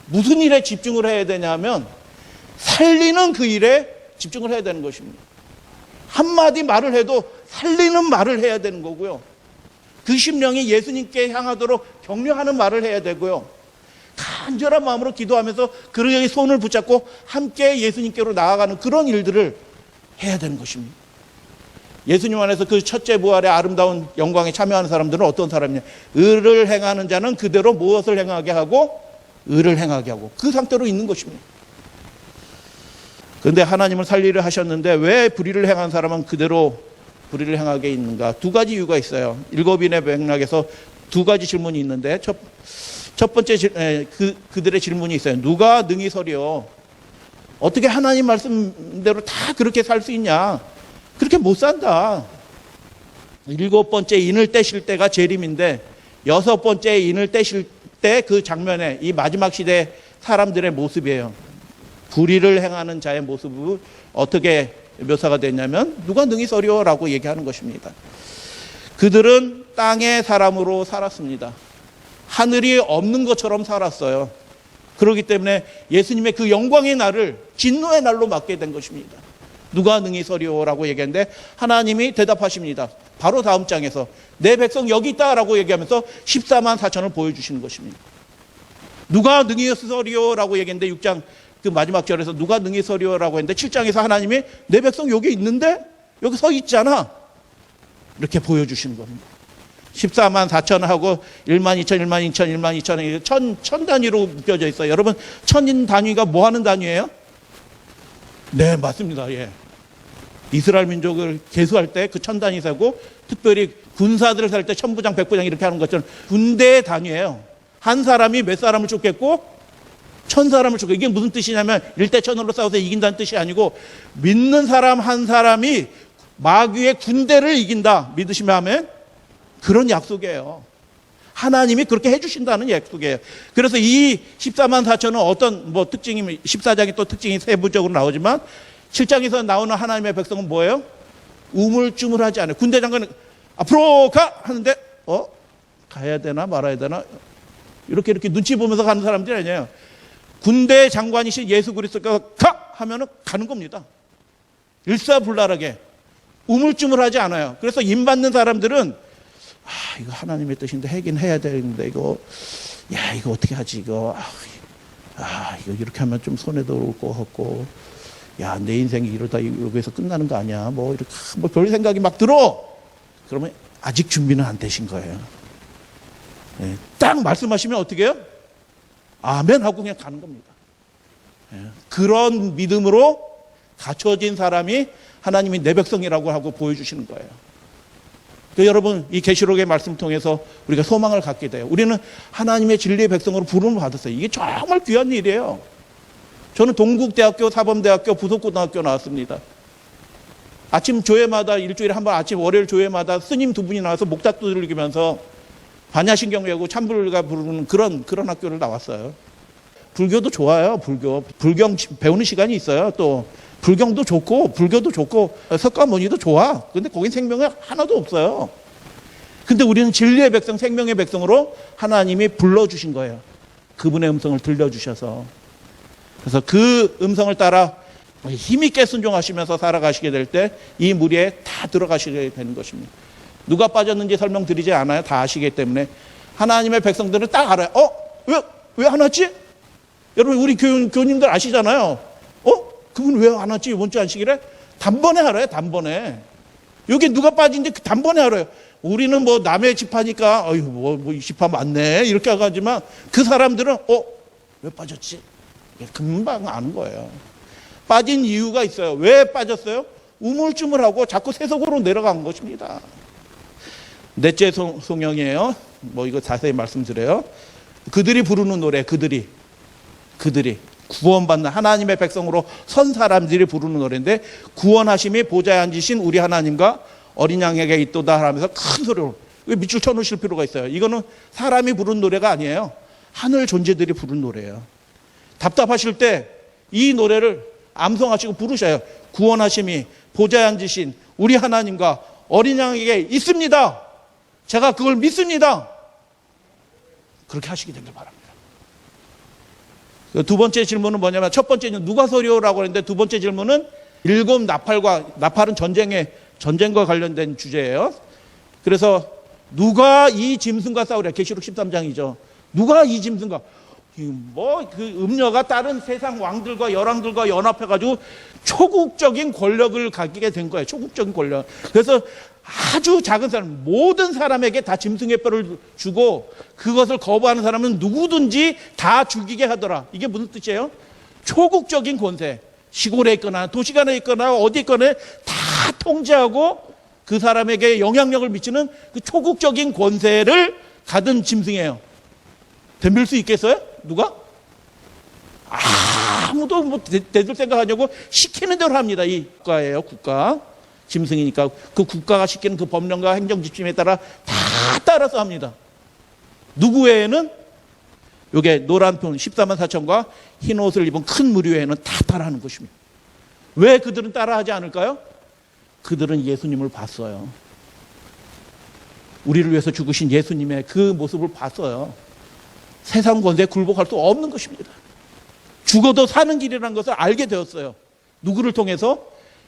무슨 일에 집중을 해야 되냐면 살리는 그 일에 집중을 해야 되는 것입니다. 한마디 말을 해도 살리는 말을 해야 되는 거고요. 그 심령이 예수님께 향하도록 격려하는 말을 해야 되고요. 간절한 마음으로 기도하면서 그의 손을 붙잡고 함께 예수님께로 나아가는 그런 일들을 해야 되는 것입니다. 예수님 안에서 그 첫째 부활의 아름다운 영광에 참여하는 사람들은 어떤 사람이냐? 의를 행하는 자는 그대로 무엇을 행하게 하고? 의를 행하게 하고, 그 상태로 있는 것입니다. 그런데 하나님을 살리려 하셨는데 왜 불의를 행한 사람은 그대로 불의를 행하게 있는가? 두 가지 이유가 있어요. 일곱인의 맥락에서 두 가지 질문이 있는데 첫 번째 그들의 질문이 있어요. 누가 능히 서리요? 어떻게 하나님 말씀대로 다 그렇게 살 수 있냐? 그렇게 못 산다. 7번째 인을 떼실 때가 재림인데 6번째 인을 떼실 때 그 장면에 이 마지막 시대 사람들의 모습이에요. 불의를 행하는 자의 모습을 어떻게 묘사가 됐냐면 누가 능히 서리오라고 얘기하는 것입니다. 그들은 땅의 사람으로 살았습니다. 하늘이 없는 것처럼 살았어요. 그렇기 때문에 예수님의 그 영광의 날을 진노의 날로 맞게 된 것입니다. 누가 능히 서리오라고 얘기했는데 하나님이 대답하십니다. 바로 다음 장에서 내 백성 여기 있다라고 얘기하면서 14만 4천을 보여주시는 것입니다. 누가 능히 서리오라고 얘기했는데 6장 그 마지막 절에서 누가 능히 서리오라고 했는데 7장에서 하나님이 내 백성 여기 있는데 여기 서 있잖아 이렇게 보여주시는 겁니다. 14만 4천하고 1만 2천, 1만 2천, 1만 2천, 천 단위로 묶여져 있어요. 여러분, 천 단위가 뭐 하는 단위예요? 네, 맞습니다. 예. 이스라엘 민족을 계수할 때 그 천 단위 세고, 특별히 군사들을 살 때 천부장, 백부장 이렇게 하는 것처럼 군대의 단위예요. 한 사람이 몇 사람을 쫓겠고, 1000사람을 쫓고, 이게 무슨 뜻이냐면, 1대1000으로 싸워서 이긴다는 뜻이 아니고, 믿는 사람 한 사람이 마귀의 군대를 이긴다. 믿으시면 하면 그런 약속이에요. 하나님이 그렇게 해주신다는 약속이에요. 그래서 이 14만 4천은 어떤 뭐 특징이 14장이 또 특징이 세부적으로 나오지만 7장에서 나오는 하나님의 백성은 뭐예요? 우물쭈물하지 않아요. 군대 장관은 앞으로 가 하는데 가야 되나 말아야 되나 이렇게 눈치 보면서 가는 사람들이 아니에요. 군대 장관이신 예수 그리스도가 가 하면은 가는 겁니다. 일사불란하게 우물쭈물하지 않아요. 그래서 임 받는 사람들은 이거 하나님의 뜻인데 하긴 해야 되는데 이거 어떻게 하지 이거 이거 이렇게 하면 좀 손해도 올 것 같고 내 인생이 이러다 여기서 끝나는 거 아니야 뭐 이렇게 뭐 별 생각이 막 들어. 그러면 아직 준비는 안 되신 거예요. 딱 말씀하시면 어떻게 해요? 아멘 하고 그냥 가는 겁니다. 그런 믿음으로 갖춰진 사람이 하나님이 내 백성이라고 하고 보여주시는 거예요. 여러분 이 계시록의 말씀 통해서 우리가 소망을 갖게 돼요. 우리는 하나님의 진리의 백성으로 부름을 받았어요. 이게 정말 귀한 일이에요. 저는 동국대학교, 사범대학교, 부속고등학교 나왔습니다. 아침 조회마다 일주일에 한 번 아침 월요일 조회마다 스님 두 분이 나와서 목탁 두들기면서 반야신경 외우고 참불가 부르는 그런 학교를 나왔어요. 불교도 좋아요. 불경 배우는 시간이 있어요. 또 불경도 좋고 불교도 좋고 석가모니도 좋아. 근데 거긴 생명이 하나도 없어요. 근데 우리는 진리의 백성, 생명의 백성으로 하나님이 불러주신 거예요. 그분의 음성을 들려주셔서. 그래서 그 음성을 따라 힘있게 순종하시면서 살아가시게 될 때 이 무리에 다 들어가시게 되는 것입니다. 누가 빠졌는지 설명드리지 않아요. 다 아시기 때문에. 하나님의 백성들은 딱 알아요. 왜 안 왔지? 여러분 우리 교님들 아시잖아요. 그분 왜 안 왔지? 이번 주 안식일에? 단번에 알아요. 단번에. 여기 누가 빠진지 단번에 알아요. 우리는 뭐 남의 집하니까 이 집하 맞네 이렇게 하지만 그 사람들은 왜 빠졌지? 금방 아는 거예요. 빠진 이유가 있어요. 왜 빠졌어요? 우물쭈물하고 자꾸 세속으로 내려간 것입니다. 넷째 송영이에요. 뭐 이거 자세히 말씀드려요. 그들이 부르는 노래, 그들이 구원받는 하나님의 백성으로 선 사람들이 부르는 노래인데 구원하심이 보좌에 앉으신 우리 하나님과 어린 양에게 있도다 하면서 큰 소리로 밑줄 쳐놓으실 필요가 있어요. 이거는 사람이 부르는 노래가 아니에요. 하늘 존재들이 부르는 노래예요. 답답하실 때 이 노래를 암송하시고 부르셔요. 구원하심이 보좌에 앉으신 우리 하나님과 어린 양에게 있습니다. 제가 그걸 믿습니다. 그렇게 하시게 되길 바랍니다. 두 번째 질문은 뭐냐면 첫 번째는 누가 서리오라고 했는데 두 번째 질문은 일곱 나팔은 전쟁과 관련된 주제예요. 그래서 누가 이 짐승과 싸우랴. 계시록 13장이죠. 누가 이 짐승과 그 음녀가 다른 세상 왕들과 열왕들과 연합해가지고 초국적인 권력을 갖게 된 거예요. 초국적인 권력. 그래서 아주 작은 사람, 모든 사람에게 다 짐승의 뼈를 주고 그것을 거부하는 사람은 누구든지 다 죽이게 하더라. 이게 무슨 뜻이에요? 초국적인 권세. 시골에 있거나 도시간에 있거나 어디 있거나 다 통제하고 그 사람에게 영향력을 미치는 그 초국적인 권세를 가진 짐승이에요. 덤빌 수 있겠어요? 누가? 아무도 뭐 대들 생각하냐고 시키는 대로 합니다. 이 국가예요. 국가. 짐승이니까 그 국가가 시키는 그 법령과 행정지침에 따라 다 따라서 합니다. 누구 외에는 요게 노란 편 14만 4천과 흰 옷을 입은 큰 무리 외에는 다 따라하는 것입니다. 왜 그들은 따라하지 않을까요? 그들은 예수님을 봤어요. 우리를 위해서 죽으신 예수님의 그 모습을 봤어요. 세상 권세에 굴복할 수 없는 것입니다. 죽어도 사는 길이라는 것을 알게 되었어요. 누구를 통해서?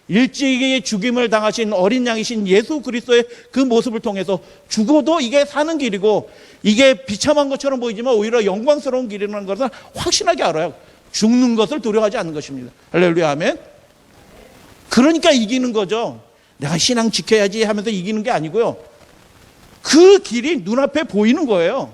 일찍이 죽임을 당하신 어린 양이신 예수 그리스도의 그 모습을 통해서 죽어도 이게 사는 길이고 이게 비참한 것처럼 보이지만 오히려 영광스러운 길이라는 것을 확신하게 알아요. 죽는 것을 두려워하지 않는 것입니다. 할렐루야, 아멘. 그러니까 이기는 거죠. 내가 신앙 지켜야지 하면서 이기는 게 아니고요. 그 길이 눈앞에 보이는 거예요.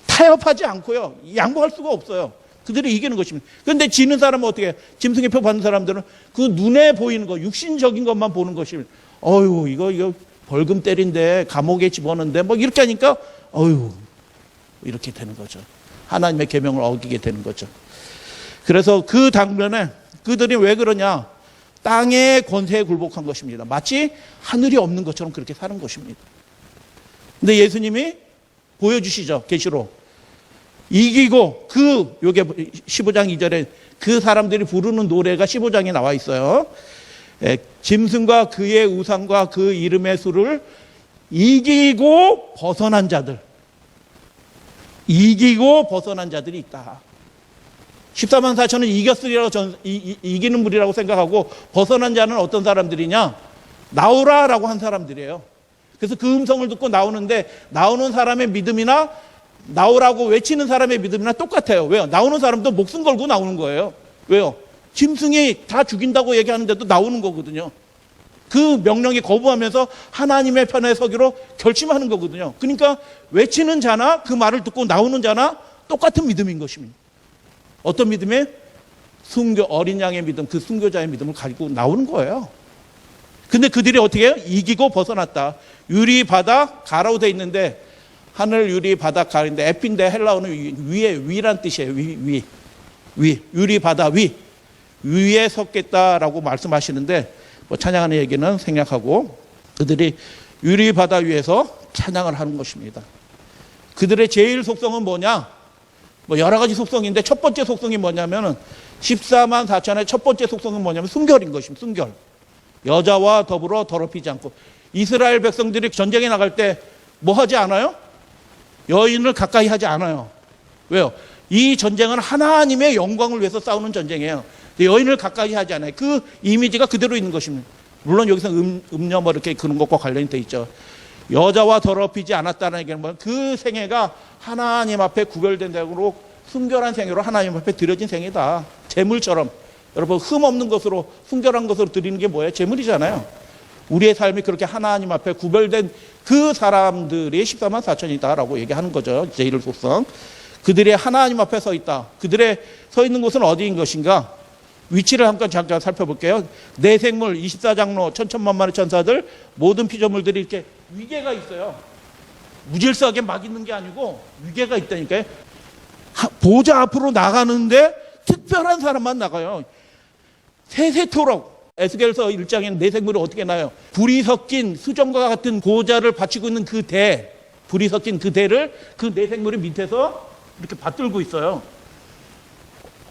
타협하지 않고요. 양보할 수가 없어요. 그들이 이기는 것입니다. 그런데 지는 사람은 어떻게 해요? 짐승의 표 받는 사람들은 그 눈에 보이는 거, 육신적인 것만 보는 것입니다. 어휴, 이거 벌금 때린데 감옥에 집어넣는데 뭐 이렇게 하니까 어휴, 이렇게 되는 거죠. 하나님의 계명을 어기게 되는 거죠. 그래서 그 당면에 그들이 왜 그러냐? 땅의 권세에 굴복한 것입니다. 마치 하늘이 없는 것처럼 그렇게 사는 것입니다. 근데 예수님이 보여주시죠. 계시로. 이기고 요게 15장 2절에 그 사람들이 부르는 노래가 15장에 나와 있어요. 짐승과 그의 우상과 그 이름의 수를 이기고 벗어난 자들. 이기고 벗어난 자들이 있다. 14만 4천은 이겼으리라고 이기는 무리라고 생각하고 벗어난 자는 어떤 사람들이냐? 나오라라고 한 사람들이에요. 그래서 그 음성을 듣고 나오는데 나오는 사람의 믿음이나 나오라고 외치는 사람의 믿음이나 똑같아요. 왜요? 나오는 사람도 목숨 걸고 나오는 거예요. 왜요? 짐승이 다 죽인다고 얘기하는데도 나오는 거거든요. 그 명령에 거부하면서 하나님의 편에 서기로 결심하는 거거든요. 그러니까 외치는 자나 그 말을 듣고 나오는 자나 똑같은 믿음인 것입니다. 어떤 믿음이에요? 어린 양의 믿음, 그 순교자의 믿음을 가지고 나오는 거예요. 근데 그들이 어떻게 해요? 이기고 벗어났다. 유리 바다 가라고 돼 있는데 하늘 유리 바다 가인데 에피인데 헬라어는 위란 뜻이에요. 위 유리 바다 위에 섰겠다라고 말씀하시는데 뭐 찬양하는 얘기는 생략하고 그들이 유리 바다 위에서 찬양을 하는 것입니다. 그들의 제일 속성은 뭐냐? 뭐 여러 가지 속성인데 첫 번째 속성이 뭐냐면은 14만 4천의 첫 번째 속성은 뭐냐면 순결인 것입니다. 순결. 여자와 더불어 더럽히지 않고. 이스라엘 백성들이 전쟁에 나갈 때 뭐 하지 않아요? 여인을 가까이 하지 않아요. 왜요? 이 전쟁은 하나님의 영광을 위해서 싸우는 전쟁이에요. 여인을 가까이 하지 않아요. 그 이미지가 그대로 있는 것입니다. 물론 여기서 음녀 뭐 이렇게 그런 것과 관련이 돼 있죠. 여자와 더럽히지 않았다는 얘기는 뭐예요? 그 생애가 하나님 앞에 구별된 대로 순결한 생애로 하나님 앞에 드려진 생애다. 제물처럼. 여러분 흠 없는 것으로 순결한 것으로 드리는 게 뭐예요? 제물이잖아요. 우리의 삶이 그렇게 하나님 앞에 구별된 그 사람들이 14만 4천이다라고 얘기하는 거죠. 제1 속성. 그들이 하나님 앞에 서 있다. 그들의 서 있는 곳은 어디인 것인가? 위치를 잠깐 살펴볼게요. 내 생물 24장로 천천만만의 천사들 모든 피조물들이 이렇게 위계가 있어요. 무질서하게 막 있는 게 아니고 위계가 있다니까요. 보좌 앞으로 나가는데 특별한 사람만 나가요. 세세토록 에스겔서 1장에는 내 생물이 어떻게 나요? 불이 섞인 수정과 같은 보좌를 받치고 있는 그 대, 불이 섞인 그 대를 그 내 생물이 밑에서 이렇게 받들고 있어요.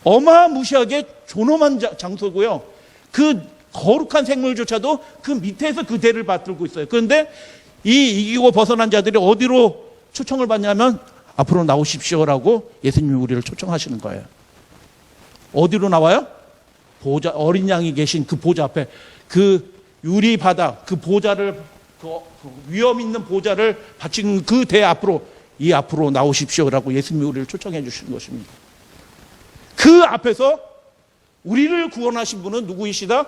어마무시하게 존엄한 장소고요. 그 거룩한 생물조차도 그 밑에서 그 대를 받들고 있어요. 그런데 이 이기고 벗어난 자들이 어디로 초청을 받냐면 앞으로 나오십시오라고 예수님이 우리를 초청하시는 거예요. 어디로 나와요? 보좌, 어린 양이 계신 그 보좌 앞에 그 유리 바다, 그 보좌를, 그 위험 있는 보좌를 바치는 그 대 앞으로 이 앞으로 나오십시오라고 예수님이 우리를 초청해 주시는 것입니다. 그 앞에서 우리를 구원하신 분은 누구이시다?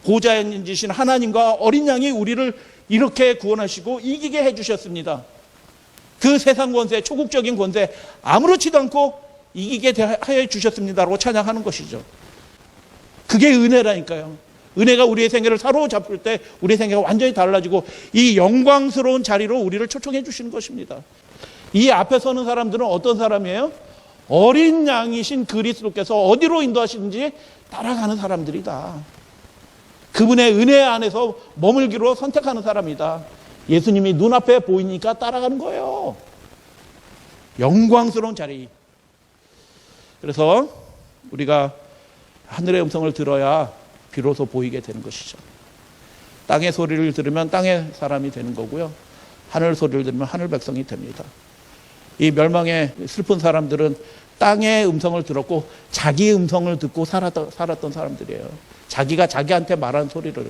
보좌에 앉으신 하나님과 어린 양이 우리를 이렇게 구원하시고 이기게 해주셨습니다. 그 세상 권세, 초국적인 권세 아무렇지도 않고 이기게 해 주셨습니다라고 찬양하는 것이죠. 그게 은혜라니까요. 은혜가 우리의 생애를 사로잡을 때 우리의 생애가 완전히 달라지고 이 영광스러운 자리로 우리를 초청해 주시는 것입니다. 이 앞에 서는 사람들은 어떤 사람이에요? 어린 양이신 그리스도께서 어디로 인도하시는지 따라가는 사람들이다. 그분의 은혜 안에서 머물기로 선택하는 사람이다. 예수님이 눈앞에 보이니까 따라가는 거예요. 영광스러운 자리. 그래서 우리가 하늘의 음성을 들어야 비로소 보이게 되는 것이죠. 땅의 소리를 들으면 땅의 사람이 되는 거고요. 하늘 소리를 들으면 하늘 백성이 됩니다. 이 멸망의 슬픈 사람들은 땅의 음성을 들었고 자기 음성을 듣고 살았던 사람들이에요. 자기가 자기한테 말한 소리를.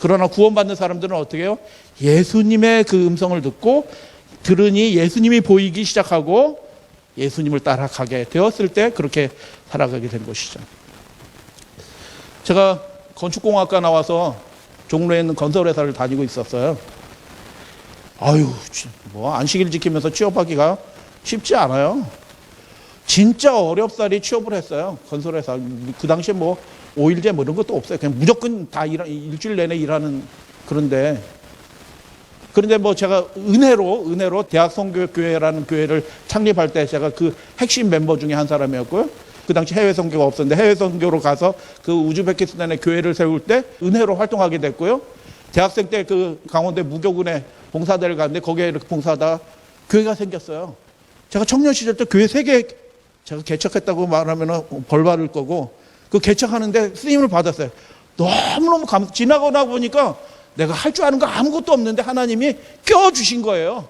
그러나 구원받는 사람들은 어떻게 해요? 예수님의 그 음성을 듣고 들으니 예수님이 보이기 시작하고 예수님을 따라가게 되었을 때 그렇게 살아가게 된 것이죠. 제가 건축공학과 나와서 종로에 있는 건설회사를 다니고 있었어요. 아유, 뭐 안식일 지키면서 취업하기가 쉽지 않아요. 진짜 어렵사리 취업을 했어요. 건설회사. 그 당시에 뭐 5일제 뭐 이런 것도 없어요. 그냥 무조건 다 일주일 내내 일하는. 그런데 뭐 제가 은혜로 대학 선교교회라는 교회를 창립할 때 제가 그 핵심 멤버 중에 한 사람이었고요. 그 당시 해외 선교가 없었는데 해외 선교로 가서 그 우즈베키스탄에 교회를 세울 때 은혜로 활동하게 됐고요. 대학생 때 그 강원도 무교군에 봉사대를 갔는데 거기에 이렇게 봉사하다 교회가 생겼어요. 제가 청년 시절 때 교회 3개 제가 개척했다고 말하면 벌 받을 거고 그 개척하는데 쓰임을 받았어요. 너무너무 지나가다 보니까 내가 할 줄 아는 거 아무것도 없는데 하나님이 껴주신 거예요.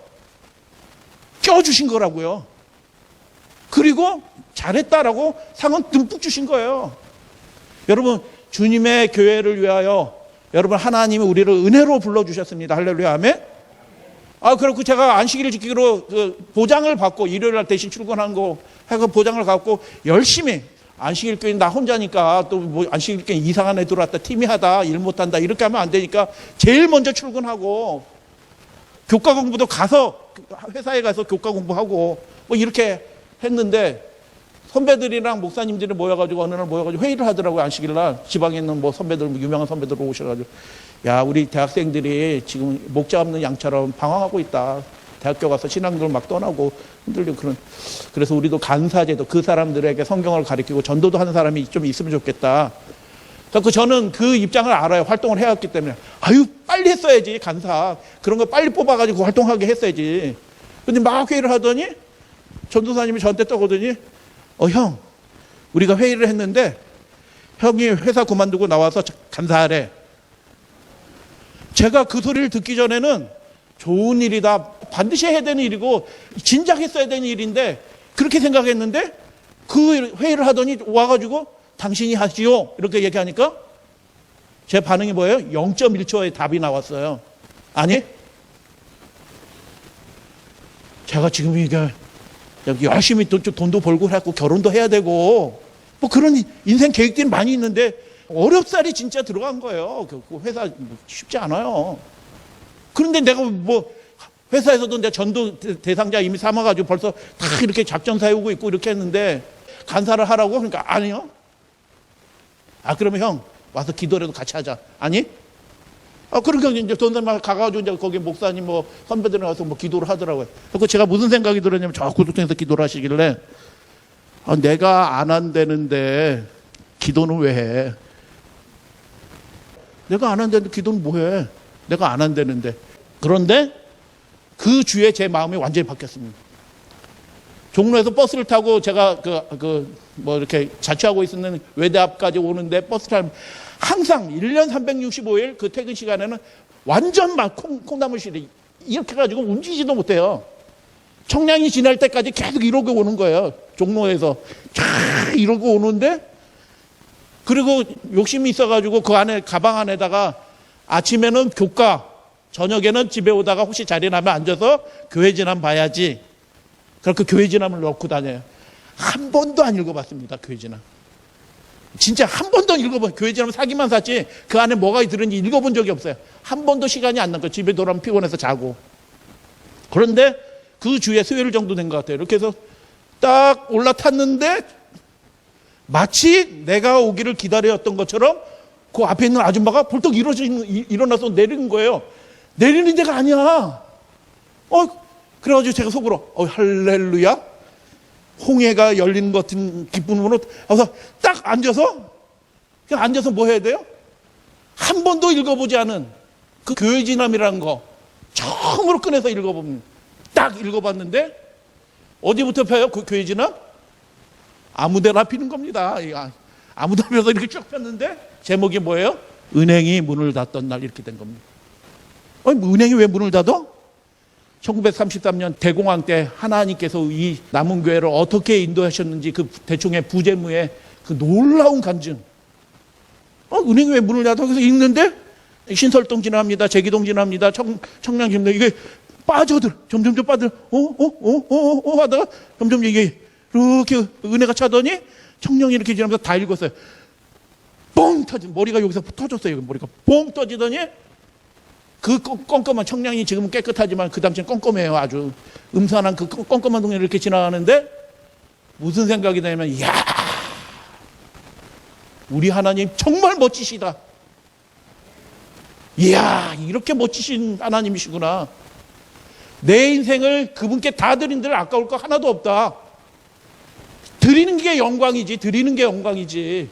껴주신 거라고요. 그리고 잘했다라고 상은 듬뿍 주신 거예요. 여러분, 주님의 교회를 위하여 여러분 하나님이 우리를 은혜로 불러주셨습니다. 할렐루야, 아멘. 그렇고 제가 안식일을 지키기로 그 보장을 받고 일요일 날 대신 출근한 거 해서 보장을 갖고 열심히 안식일 교회 나 혼자니까 또 뭐 안식일 교회 이상한 애 들어왔다 팀이하다 일 못한다 이렇게 하면 안 되니까 제일 먼저 출근하고 교과 공부도 가서 회사에 가서 교과 공부하고 뭐 이렇게 했는데 선배들이랑 목사님들이 모여가지고 어느 날 모여가지고 회의를 하더라고요. 안식일 날 지방에 있는 뭐 선배들 유명한 선배들 오셔가지고 야 우리 대학생들이 지금 목자 없는 양처럼 방황하고 있다. 대학교 가서 신앙들 막 떠나고 흔들리고 그래서 우리도 간사제도 그 사람들에게 성경을 가르치고 전도도 하는 사람이 좀 있으면 좋겠다. 그래서 저는 그 입장을 알아요. 활동을 해왔기 때문에 빨리 했어야지 간사 그런 거 빨리 뽑아가지고 활동하게 했어야지. 근데 막 회의를 하더니 전도사님이 저한테 떠오더니 형 우리가 회의를 했는데 형이 회사 그만두고 나와서 간사하래. 제가 그 소리를 듣기 전에는 좋은 일이다. 반드시 해야 되는 일이고 진작 했어야 되는 일인데 그렇게 생각했는데 그 회의를 하더니 와가지고 당신이 하시오 이렇게 얘기하니까 제 반응이 뭐예요? 0.1초의 답이 나왔어요. 아니 제가 지금 이게 열심히 돈도 벌고 해갖고 결혼도 해야 되고 뭐 그런 인생 계획들이 많이 있는데 어렵사리 진짜 들어간 거예요. 그 회사 쉽지 않아요. 그런데 내가 뭐 회사에서도 내가 전도 대상자 이미 삼아가지고 벌써 다 이렇게 작전 세우고 있고 이렇게 했는데 간사를 하라고 그러니까 아니요. 그러면 형 와서 기도라도 같이 하자. 아니? 그러니까 이제 돈들만 가가지고 이제 거기 목사님 뭐 선배들 와서 뭐 기도를 하더라고요. 그래서 제가 무슨 생각이 들었냐면 저 고속도로에서 기도를 하시길래 내가 안 한다는데 기도는 왜 해? 내가 안 한다는데 기도는 뭐 해? 내가 안 한다는데. 그런데 그 주에 제 마음이 완전히 바뀌었습니다. 종로에서 버스를 타고 제가 뭐 이렇게 자취하고 있는 외대 앞까지 오는데 버스 타면 항상 1년 365일 그 퇴근 시간에는 완전 막 콩나물실이 이렇게 해가지고 움직이지도 못해요. 청량이 지날 때까지 계속 이러고 오는 거예요. 종로에서 쫙 이러고 오는데 그리고 욕심이 있어가지고 그 안에 가방 안에다가 아침에는 교과 저녁에는 집에 오다가 혹시 자리 나면 앉아서 교회 지남 봐야지. 그렇게 교회 지남을 넣고 다녀요. 한 번도 안 읽어봤습니다. 교회 지남. 진짜 한 번도 안 읽어본 교회 지남 사기만 샀지 그 안에 뭐가 들은지 읽어본 적이 없어요. 한 번도 시간이 안 나고 집에 돌아오면 피곤해서 자고. 그런데 그 주에 수요일 정도 된 것 같아요. 이렇게 해서 딱 올라탔는데 마치 내가 오기를 기다렸던 것처럼 그 앞에 있는 아줌마가 벌떡 일어나서 내리는 거예요. 내리는 데가 아니야. 그래가지고 제가 속으로 할렐루야 홍해가 열리는 것 같은 기쁨으로 그래서 딱 앉아서 그냥 앉아서 뭐 해야 돼요? 한 번도 읽어보지 않은 그 교회 지남이라는 거 처음으로 꺼내서 읽어봅니다. 딱 읽어봤는데 어디부터 펴요? 그 교회 지남? 아무데나 피는 겁니다. 아무도 안 펴서 이렇게 쭉 폈는데 제목이 뭐예요? 은행이 문을 닫던 날 이렇게 된 겁니다. 아니, 은행이 왜 문을 닫아? 1933년 대공황 때 하나님께서 이 남은 교회를 어떻게 인도하셨는지 그 대충의 부재무의 그 놀라운 간증. 은행이 왜 문을 닫아? 그래서 읽는데 신설동 지납니다. 제기동 지납니다. 청량 지납니다. 이게 빠져들, 점점 빠져, 하다가 점점 이게 이렇게 은혜가 차더니 청량이 이렇게 지나면서 다 읽었어요. 뻥 터진, 머리가 여기서 터졌어요. 머리가 뻥 터지더니 그 껌껌한 청량이 지금은 깨끗하지만 그 당시엔 껌껌해요. 아주 음산한 그 껌껌한 동네를 이렇게 지나가는데 무슨 생각이 드냐면, 이야, 우리 하나님 정말 멋지시다. 이야, 이렇게 멋지신 하나님이시구나. 내 인생을 그분께 다 드린들 아까울 거 하나도 없다. 드리는 게 영광이지, 드리는 게 영광이지.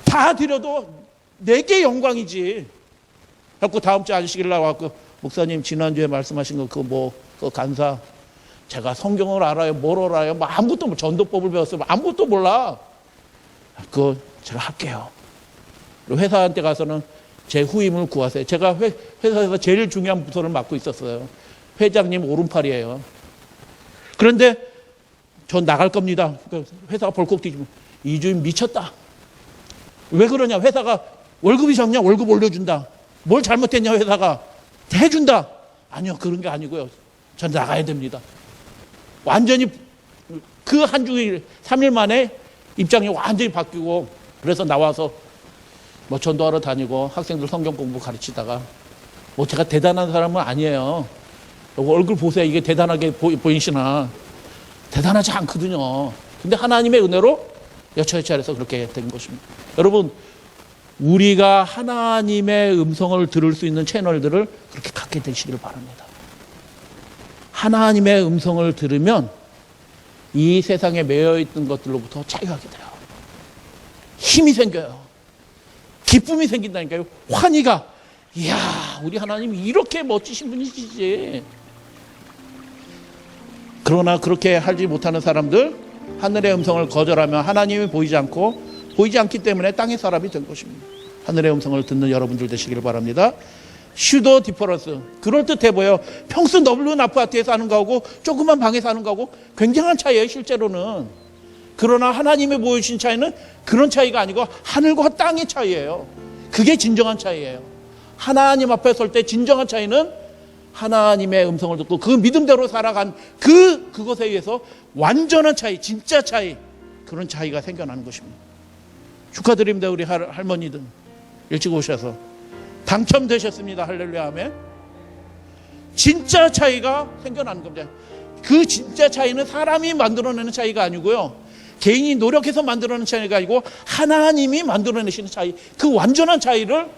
다 드려도 내게 영광이지. 그래갖고 다음 주 안식일 나와갖고, 목사님 지난주에 말씀하신 그 간사, 제가 성경을 알아요, 뭘 알아요, 뭐 아무것도, 전도법을 배웠어요, 아무것도 몰라. 그거 제가 할게요. 회사한테 가서는 제 후임을 구하세요. 제가 회사에서 제일 중요한 부서를 맡고 있었어요. 회장님 오른팔이에요. 그런데 전 나갈 겁니다. 회사가 벌컥 뒤지면, 이주임 미쳤다. 왜 그러냐? 회사가 월급이 적냐? 월급 올려준다. 뭘 잘못했냐? 회사가 해준다. 아니요, 그런 게 아니고요. 전 나가야 됩니다. 완전히 그 한 주일 3일 만에 입장이 완전히 바뀌고, 그래서 나와서 뭐 전도하러 다니고 학생들 성경 공부 가르치다가, 뭐 제가 대단한 사람은 아니에요. 얼굴 보세요. 이게 대단하게 보이시나? 대단하지 않거든요. 근데 하나님의 은혜로 여차여차해서 그렇게 된 것입니다. 여러분, 우리가 하나님의 음성을 들을 수 있는 채널들을 그렇게 갖게 되시기를 바랍니다. 하나님의 음성을 들으면 이 세상에 매여있던 것들로부터 자유하게 돼요. 힘이 생겨요. 기쁨이 생긴다니까요. 환희가, 이야, 우리 하나님 이렇게 멋지신 분이시지. 그러나 그렇게 하지 못하는 사람들, 하늘의 음성을 거절하며 하나님이 보이지 않기 때문에 땅의 사람이 된 것입니다. 하늘의 음성을 듣는 여러분들 되시기를 바랍니다. 슈도 디퍼런스, 그럴듯해 보여. 평수 넓은 아파트에 사는 거하고 조그만 방에 사는 거하고 굉장한 차이예요, 실제로는. 그러나 하나님이 보여주신 차이는 그런 차이가 아니고 하늘과 땅의 차이예요. 그게 진정한 차이예요. 하나님 앞에 설 때 진정한 차이는 하나님의 음성을 듣고 그 믿음대로 살아간 그것에 의해서 완전한 차이, 진짜 차이, 그런 차이가 생겨나는 것입니다. 축하드립니다. 우리 할머니들 일찍 오셔서 당첨되셨습니다. 할렐루야 하면 진짜 차이가 생겨나는 겁니다. 그 진짜 차이는 사람이 만들어내는 차이가 아니고요, 개인이 노력해서 만들어내는 차이가 아니고 하나님이 만들어내시는 차이, 그 완전한 차이를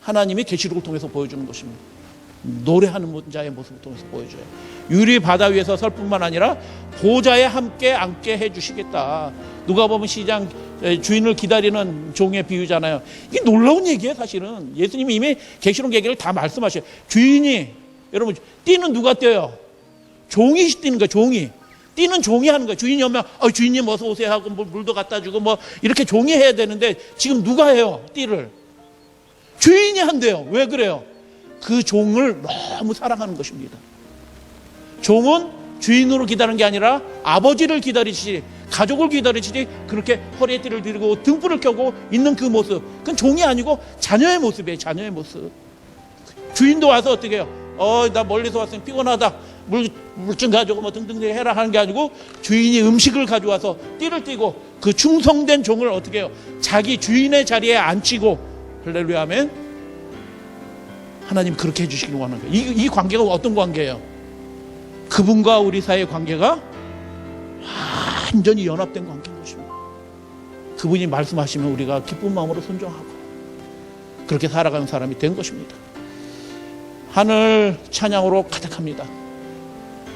하나님이 계시록을 통해서 보여주는 것입니다. 노래하는 자의 모습을 통해서 보여줘요. 유리 바다 위에서 설 뿐만 아니라 보좌에 함께 앉게 해주시겠다. 누가 보면 시장 주인을 기다리는 종의 비유잖아요. 이게 놀라운 얘기예요. 사실은 예수님이 이미 계시록 얘기를 다 말씀하셔요. 주인이, 여러분, 띠는 누가 떼요? 종이 띠는 거예요. 종이. 띠는 종이 하는 거예요. 주인이 오면 주인님 어서 오세요 하고 물도 갖다 주고 뭐 이렇게 종이 해야 되는데 지금 누가 해요? 띠를 주인이 한대요. 왜 그래요? 그 종을 너무 사랑하는 것입니다. 종은 주인으로 기다리는 게 아니라 아버지를 기다리시지, 가족을 기다리시지, 그렇게 허리에 띠를 들고 등불을 켜고 있는 그 모습, 그건 종이 아니고 자녀의 모습이에요. 자녀의 모습. 주인도 와서 어떻게 해요? 나 멀리서 왔으니 피곤하다, 물 좀 가지고 뭐 등등 해라 하는 게 아니고, 주인이 음식을 가져와서 띠를 띠고 그 충성된 종을 어떻게 해요? 자기 주인의 자리에 앉히고, 할렐루야 하면 하나님 그렇게 해주시기를 원하는 거예요. 이 관계가 어떤 관계예요? 그분과 우리 사이의 관계가 완전히 연합된 관계인 것입니다. 그분이 말씀하시면 우리가 기쁜 마음으로 순종하고 그렇게 살아가는 사람이 된 것입니다. 하늘 찬양으로 가득합니다.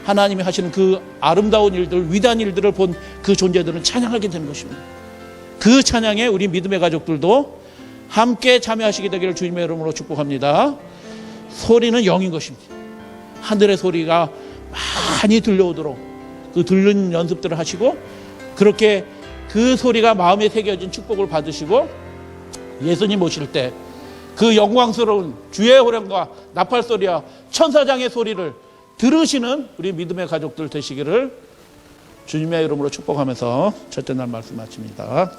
하나님이 하시는 그 아름다운 일들, 위대한 일들을 본 그 존재들은 찬양하게 된 것입니다. 그 찬양에 우리 믿음의 가족들도 함께 참여하시게 되기를 주님의 이름으로 축복합니다. 소리는 영인 것입니다. 하늘의 소리가 많이 들려오도록 그 들는 연습들을 하시고, 그렇게 그 소리가 마음에 새겨진 축복을 받으시고 예수님 오실 때 그 영광스러운 주의 호령과 나팔 소리와 천사장의 소리를 들으시는 우리 믿음의 가족들 되시기를 주님의 이름으로 축복하면서 첫째 날 말씀 마칩니다.